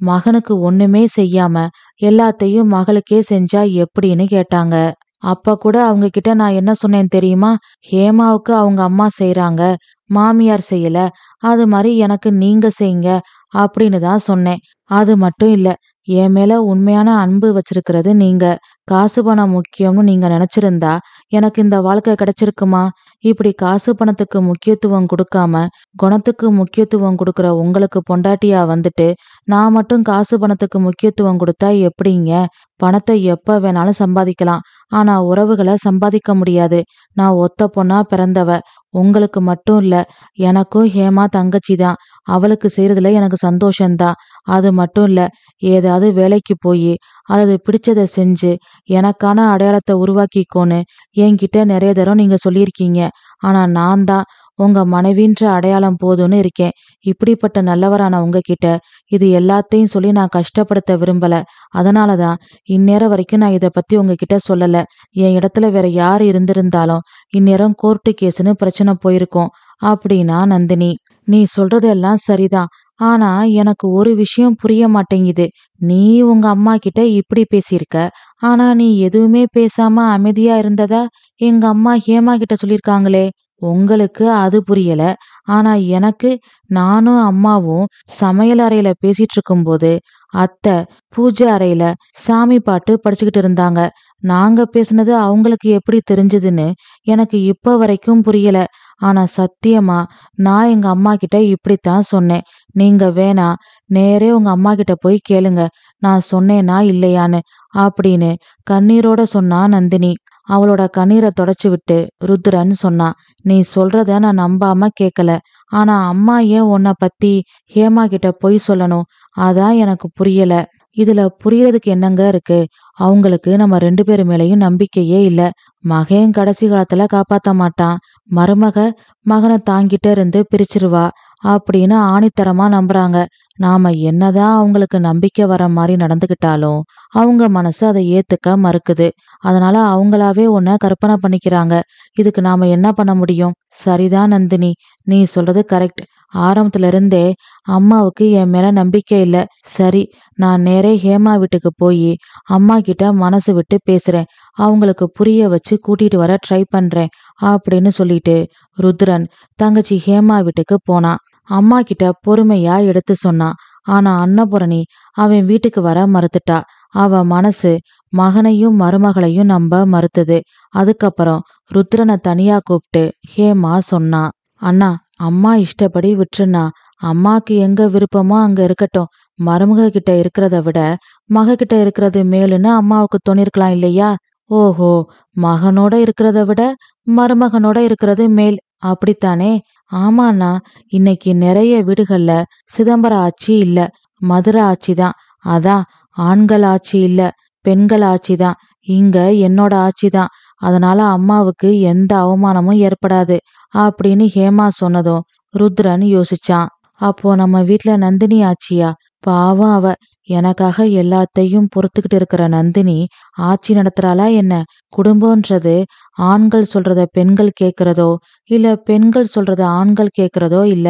மகனுக்கு ஒண்ணுமே செய்யாம எல்லாத்தையும் மகளுக்கே செஞ்சா எப்படின்னு கேட்டாங்க. அப்ப கூட அவங்க கிட்ட நான் என்ன சொன்னேன் தெரியுமா? ஹேமாவுக்கு அவங்க அம்மா செய்றாங்க, மாமியார் செய்யல. அது மாதிரி எனக்கு நீங்க செய்யுங்க அப்படின்னு தான் சொன்னேன். அது மட்டும் இல்ல, என் மேல உண்மையான அன்பு வச்சிருக்கிறது நீங்க. காசு பணம் முக்கியம்னு நீங்க நினைச்சிருந்தா எனக்கு இந்த வாழ்க்கை கிடைச்சிருக்குமா? இப்படி காசு பணத்துக்கு முக்கியத்துவம் கொடுக்காம குணத்துக்கு முக்கியத்துவம் கொடுக்கற உங்களுக்கு பொண்டாட்டியா வந்துட்டு நான் மட்டும் காசு பணத்துக்கு முக்கியத்துவம் கொடுத்தா எப்படிங்க? பணத்தை எப்ப வேணாலும் சம்பாதிக்கலாம். ஆனா உறவுகளை சம்பாதிக்க முடியாது. நான் ஒத்த பொண்ணா பிறந்தவ. உங்களுக்கு மட்டும் இல்ல, எனக்கும் ஹேமா தங்கச்சி தான். அவளுக்கு செய்யறதுல எனக்கு சந்தோஷம்தான். அது மட்டும் இல்ல, ஏதாவது வேலைக்கு போய் அல்லது பிடிச்சதை செஞ்சு எனக்கான அடையாளத்தை உருவாக்கிக்கோன்னு என்கிட்ட நிறைய தரம் நீங்க சொல்லியிருக்கீங்க. ஆனா நான் தான் உங்க மனைவின்ற அடையாளம் போதும்னு இருக்கேன். இப்படிப்பட்ட நல்லவரான உங்ககிட்ட இது எல்லாத்தையும் சொல்லி நான் கஷ்டப்படுத்த விரும்பல. அதனாலதான் இந்நேரம் வரைக்கும் நான் இத பத்தி உங்ககிட்ட சொல்லல. என் இடத்துல வேற யார் இருந்திருந்தாலும் இந்நேரம் கோர்ட்டு கேஸ்னு பிரச்சனை போயிருக்கும் அப்படின்னா நந்தினி. நீ சொல்றதெல்லாம் சரிதான். ஆனா எனக்கு ஒரு விஷயம் புரிய மாட்டேங்குது. நீ உங்க அம்மா கிட்ட இப்படி பேசியிருக்க. ஆனா நீ எதுவுமே பேசாம அமைதியா இருந்ததா எங்க அம்மா ஹேமா கிட்ட சொல்லிருக்காங்களே. உங்களுக்கு அது புரியல. ஆனா எனக்கு, நானும் அம்மாவும் சமையல் அறையில பேசிட்டு இருக்கும்போது அத்தை பூஜை அறையில சாமி பாட்டு படிச்சுக்கிட்டு இருந்தாங்க. நாங்க பேசுனது அவங்களுக்கு எப்படி தெரிஞ்சதுன்னு எனக்கு இப்ப வரைக்கும் புரியல. ஆனா சத்தியமா நான் எங்க அம்மா கிட்ட இப்படித்தான் சொன்னேன். நீங்க வேணா நேரே உங்க அம்மா கிட்ட போய் கேளுங்க, நான் சொன்னேனா இல்லையான்னு அப்படின்னு கண்ணீரோட சொன்னா நந்தினி. அவளோட கண்ணீரை தொடச்சு விட்டு ருத்ரன் சொன்னான், நீ சொல்றத நான் நம்பாம கேக்கல. ஆனா அம்மா ஏன் உன்னை பத்தி ஹேமா கிட்ட பொய் சொல்லணும்? அதான் எனக்கு புரியல. இதுல புரியறதுக்கு என்னங்க இருக்கு? அவங்களுக்கு நம்ம 2 பேரு மேலயும் நம்பிக்கையே இல்ல. மகன் கடைசி காலத்துல காப்பாத்த மாட்டான். மருமக மகனை தாங்கிட்ட இருந்து பிரிச்சிருவா அப்படின்னு ஆணித்தரமா நம்புறாங்க. நாம என்னதான் அவங்களுக்கு நம்பிக்கை வர மாதிரி நடந்துகிட்டாலும் அவங்க மனசு அதை ஏத்துக்க மறுக்குது. அதனால அவங்களாவே உன்னை கற்பனை பண்ணிக்கிறாங்க. இதுக்கு நாம என்ன பண்ண முடியும்? சரிதான் நந்தினி, நீ சொல்றது கரெக்ட். ஆரம்பத்துல இருந்தே அம்மாவுக்கு என் மேல நம்பிக்கை இல்ல. சரி, நான் நேரே ஹேமா வீட்டுக்கு போய் அம்மா கிட்ட மனசு விட்டு பேசுறேன். அவங்களுக்கு புரிய வச்சு கூட்டிட்டு வர ட்ரை பண்றேன் அப்படின்னு சொல்லிட்டு ருத்ரன் தங்கச்சி ஹேமா வீட்டுக்கு போனான். அம்மா கிட்ட பொறுமையா எடுத்து சொன்னான். ஆனா அன்னபூரணி அவன் வீட்டுக்கு வர மறுத்துட்டா. அவ மனசு மகனையும் மருமகளையும் நம்ப மறுத்தது. அதுக்கப்புறம் ருத்ரனை தனியா கூப்பிட்டு ஹேமா சொன்னா, அண்ணா, அம்மா இஷ்டப்படி விட்டுருண்ணா. அம்மாக்கு எங்க விருப்பமோ அங்க இருக்கட்டும். மருமக கிட்ட இருக்கிறத விட மக கிட்ட இருக்கிறது மேலுன்னு அம்மாவுக்கு தோணிருக்கலாம் இல்லையா? ஓஹோ, மகனோட இருக்கிறத விட மருமகனோட இருக்கிறது மேல், அப்படித்தானே? ஆமாண்ணா, இன்னைக்கு நிறைய வீடுகள்ல சிதம்பர ஆட்சி இல்ல, மதுரை ஆட்சி தான். அதான் ஆண்கள் ஆட்சி இல்ல, பெண்கள் ஆட்சி தான். இங்க என்னோட ஆட்சி தான். அதனால அம்மாவுக்கு எந்த அவமானமும் ஏற்படாது அப்படின்னு ஹேமா சொன்னதும் ருத்ரன் யோசிச்சான். அப்போ நம்ம வீட்ல நந்தினி ஆச்சியா? பாவம் அவ. எனக்காக எல்லாத்தையும் பொறுத்துக்கிட்டு இருக்கிற நந்தினி ஆட்சி நடத்துறாளா என்ன? குடும்பம்ன்றது ஆண்கள் சொல்றத பெண்கள் கேக்குறதோ இல்ல பெண்கள் சொல்றத ஆண்கள் கேக்குறதோ இல்ல.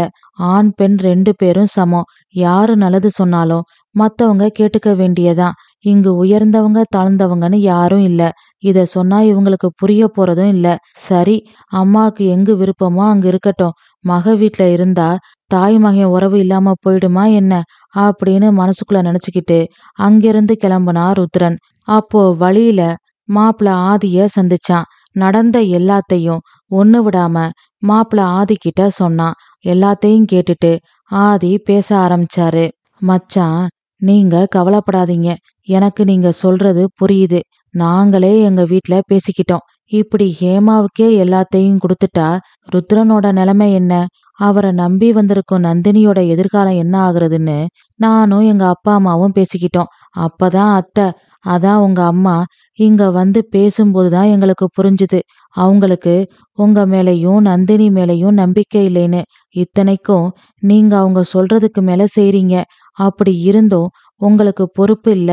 ஆண் பெண் 2 பேரும் சமம். யாரு நல்லது சொன்னாலும் மத்தவங்க கேட்டுக்க வேண்டியதான். இங்கு உயர்ந்தவங்க தாழ்ந்தவங்கன்னு யாரும் இல்ல. இத சொன்னா இவங்களுக்கு புரிய போறதும் இல்ல. சரி, அம்மாவுக்கு எங்கு விருப்பமோ அங்க இருக்கட்டும். மக வீட்ல இருந்தா தாய் மகன் உறவு இல்லாம போயிடுமா என்ன அப்படின்னு மனசுக்குள்ள நினைச்சுக்கிட்டு அங்கிருந்து கிளம்புனா ருத்ரன். அப்போ வழியில மாப்பிள ஆதிய சந்திச்சான். நடந்த எல்லாத்தையும் ஒண்ணு விடாம மாப்பிள ஆதி கிட்ட சொன்னான். எல்லாத்தையும் கேட்டுட்டு ஆதி பேச ஆரம்பிச்சாரு. மச்சான், நீங்க கவலைப்படாதீங்க. எனக்கு நீங்க சொல்றது புரியுது. நாங்களே எங்க வீட்ல பேசிக்கிட்டோம். இப்படி ஹேமாவுக்கே எல்லாத்தையும் கொடுத்துட்டா ருத்ரனோட நிலைமை என்ன? அவரை நம்பி வந்திருக்கும் நந்தினியோட எதிர்காலம் என்ன ஆகுறதுன்னு நானும் எங்க அப்பா அம்மாவும் பேசிக்கிட்டோம். அப்பதான் அத்தை, அதான் உங்க அம்மா இங்க வந்து பேசும்போதுதான் எங்களுக்கு புரிஞ்சுது. அவங்களுக்கு உங்க மேலையும் நந்தினி மேலையும் நம்பிக்கை இல்லைன்னு. இத்தனைக்கும் நீங்க அவங்க சொல்றதுக்கு மேல செய்றீங்க. அப்படி இருந்தும் உங்களுக்கு பொறுப்பு இல்ல,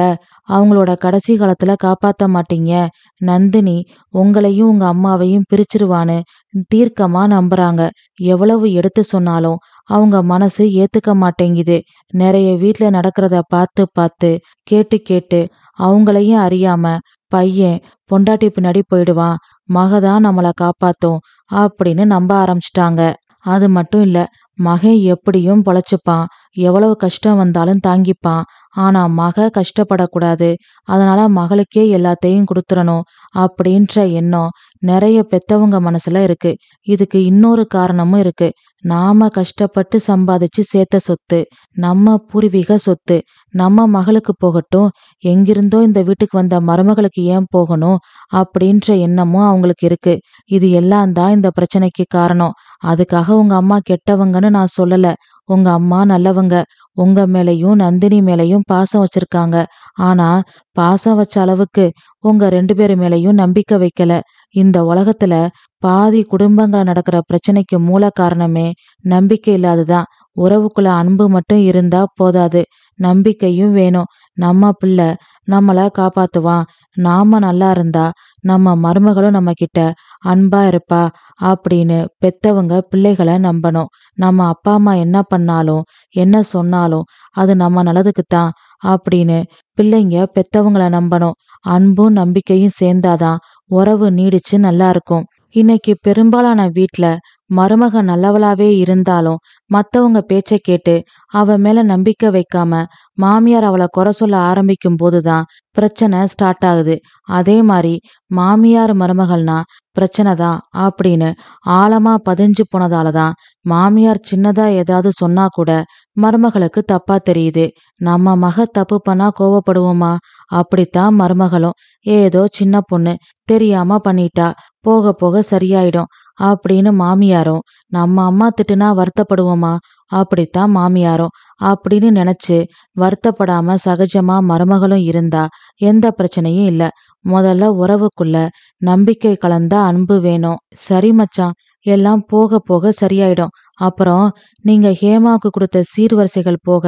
அவங்களோட கடைசி காலத்துல காப்பாத்த மாட்டீங்க. நந்தினி உங்களையும் உங்க அம்மாவையும் பிரிச்சிருவான்னு தீர்க்கமா நம்புறாங்க. எவ்வளவு எடுத்து சொன்னாலும் அவங்க மனசு ஏத்துக்க மாட்டேங்குது. நிறைய வீட்ல நடக்கிறத பார்த்து பார்த்து கேட்டு கேட்டு அவங்களையும் அறியாம பையன் பொண்டாட்டி பின்னாடி போயிடுவான், மகதான் நம்மள காப்பாத்தும் அப்படின்னு நம்ப ஆரம்பிச்சிட்டாங்க. அது மட்டும் இல்ல, மகன் எப்படியும் பொழைச்சுப்பான், எவ்வளவு கஷ்டம் வந்தாலும் தாங்கிப்பான். ஆனா மக கஷ்டப்படக்கூடாது, அதனால மகளுக்கே எல்லாத்தையும் கொடுத்துறணும் அப்படின்ற எண்ணம் நிறைய பெத்தவங்க மனசுல இருக்கு. இதுக்கு இன்னொரு காரணமும் இருக்கு. நாம கஷ்டப்பட்டு சம்பாதிச்சு சேர்த்த சொத்து, நம்ம பூர்வீக சொத்து, நம்ம மகளுக்கு போகட்டும், எங்கிருந்தோ இந்த வீட்டுக்கு வந்த மருமகளுக்கு ஏன் போகணும் அப்படின்ற எண்ணமும் அவங்களுக்கு இருக்கு. இது எல்லாம் தான் இந்த பிரச்சனைக்கு காரணம். அதுக்காக உங்க அம்மா கெட்டவங்கன்னு நான் சொல்லல. உங்க அம்மா நல்லவங்க. உங்க மேலையும் நந்தினி மேலையும் பாசம் வச்சிருக்காங்க. ஆனா பாசம் வச்ச அளவுக்கு உங்க 2 பேரு மேலையும் நம்பிக்கை வைக்கல. இந்த உலகத்துல பாதி குடும்பங்கள நடக்கிற பிரச்சனைக்கு மூல காரணமே நம்பிக்கை இல்லாததான். உறவுக்குள்ள அன்பு மட்டும் இருந்தா போதாது, நம்பிக்கையும் வேணும். நம்ம பிள்ளை நம்மள காப்பாத்துவான், நாம நல்லா இருந்தா நம்ம மருமகளும் நம்ம கிட்ட அன்பா இருப்பா அப்படின்னு பெத்தவங்க பிள்ளைகளை நம்பணும். நம்ம அப்பா அம்மா என்ன பண்ணாலும் என்ன சொன்னாலும் அது நம்ம நல்லதுக்குத்தான் அப்படின்னு பிள்ளைங்க பெத்தவங்கள நம்பணும். அன்பும் நம்பிக்கையும் சேர்ந்தாதான் உறவு நீடிச்சு நல்லா இருக்கும். இன்னைக்கு பெரும்பாலான வீட்ல மருமக நல்லவளாவே இருந்தாலும் மத்தவங்க பேச்ச கேட்டு அவ மேல நம்பிக்கை வைக்காம மாமியார் அவளை குறை சொல்ல ஆரம்பிக்கும் போதுதான் பிரச்சனை ஸ்டார்ட் ஆகுது. அதே மாதிரி மாமியார் மருமகள்னா பிரச்சனை தான் அப்படின்னு ஆழமா பதிஞ்சு போனதாலதான் மாமியார் சின்னதா ஏதாவது சொன்னா கூட மருமகளுக்கு தப்பா தெரியுது. நம்ம மக தப்பு பண்ணா கோவப்படுவோமா? அப்படித்தான் மருமகளும் ஏதோ சின்ன பொண்ணு தெரியாம பண்ணிட்டா, போக போக சரியாயிடும் அப்படின்னு மாமியாரும், நம்ம அம்மா திட்டுனா வருத்தப்படுவோமா? அப்படித்தான் மாமியாரும் அப்படின்னு நினைச்சு வருத்தப்படாம சகஜமா மருமகளும் இருந்தா எந்த பிரச்சனையும் இல்ல. முதல்ல உறவுக்குள்ள நம்பிக்கை கலந்த அன்பு வேணும். சரி மச்சான், எல்லாம் போக போக சரியாயிடும். அப்புறம் நீங்க ஹேமாவுக்கு கொடுத்த சீர்வரிசைகள் போக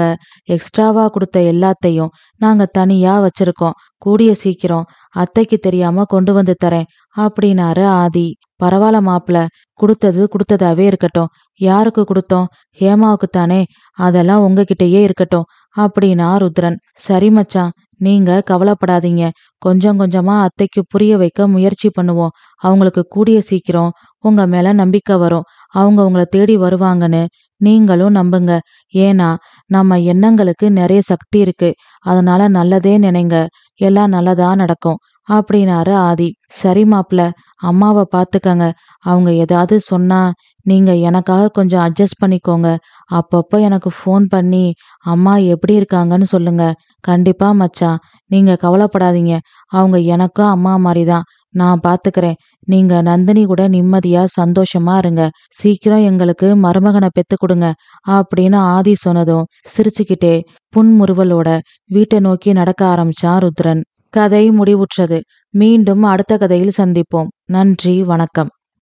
எக்ஸ்ட்ராவா கொடுத்த எல்லாத்தையும் நாங்க தனியா வச்சிருக்கோம். கூடிய சீக்கிரம் அத்தைக்கு தெரியாம கொண்டு வந்து தரேன் அப்படின்னாரு ஆதி. பரவாயில்ல மாப்பிள, கொடுத்தது கொடுத்ததாவே இருக்கட்டும். யாருக்கு கொடுத்தோம்? ஹேமாவுக்கு தானே, அதெல்லாம் உங்ககிட்டயே இருக்கட்டும் அப்படின்னா ருத்ரன். சரி மச்சான், நீங்க கவலைப்படாதீங்க. கொஞ்சம் கொஞ்சமா அத்தைக்கு புரிய வைக்க முயற்சி பண்ணுவோம். அவங்களுக்கு கூடிய சீக்கிரம் உங்க மேல நம்பிக்கை வரும். அவங்க உங்களை தேடி வருவாங்கன்னு நீங்களும் நம்புங்க. ஏன்னா நம்ம எண்ணங்களுக்கு நிறைய சக்தி இருக்கு. அதனால நல்லதே நினைங்க, எல்லாம் நல்லதா நடக்கும் அப்படின்னாரு ஆதி. சரி மாப்பிள, அம்மாவை பாத்துக்கங்க. அவங்க ஏதாவது சொன்னா நீங்க எனக்காக கொஞ்சம் அட்ஜஸ்ட் பண்ணிக்கோங்க. அப்பப்போ எனக்கு ஃபோன் பண்ணி அம்மா எப்படி இருக்காங்கன்னு சொல்லுங்க. கண்டிப்பா மச்சான், நீங்க கவலைப்படாதீங்க. அவங்க எனக்கும் அம்மா மாதிரிதான். நான் பாத்துக்கிறேன். நீங்க நந்தினி கூட நிம்மதியா சந்தோஷமா இருங்க. சீக்கிரம் எங்களுக்கு மருமகனை பெத்து கொடுங்க அப்படின்னு ஆதி சொன்னதும் சிரிச்சுக்கிட்டே புன்முறுவலோட வீட்டை நோக்கி நடக்க ஆரம்பிச்சான் ருத்ரன். கதை முடிவுற்றது. மீண்டும் அடுத்த கதையில் சந்திப்போம். நன்றி, வணக்கம்.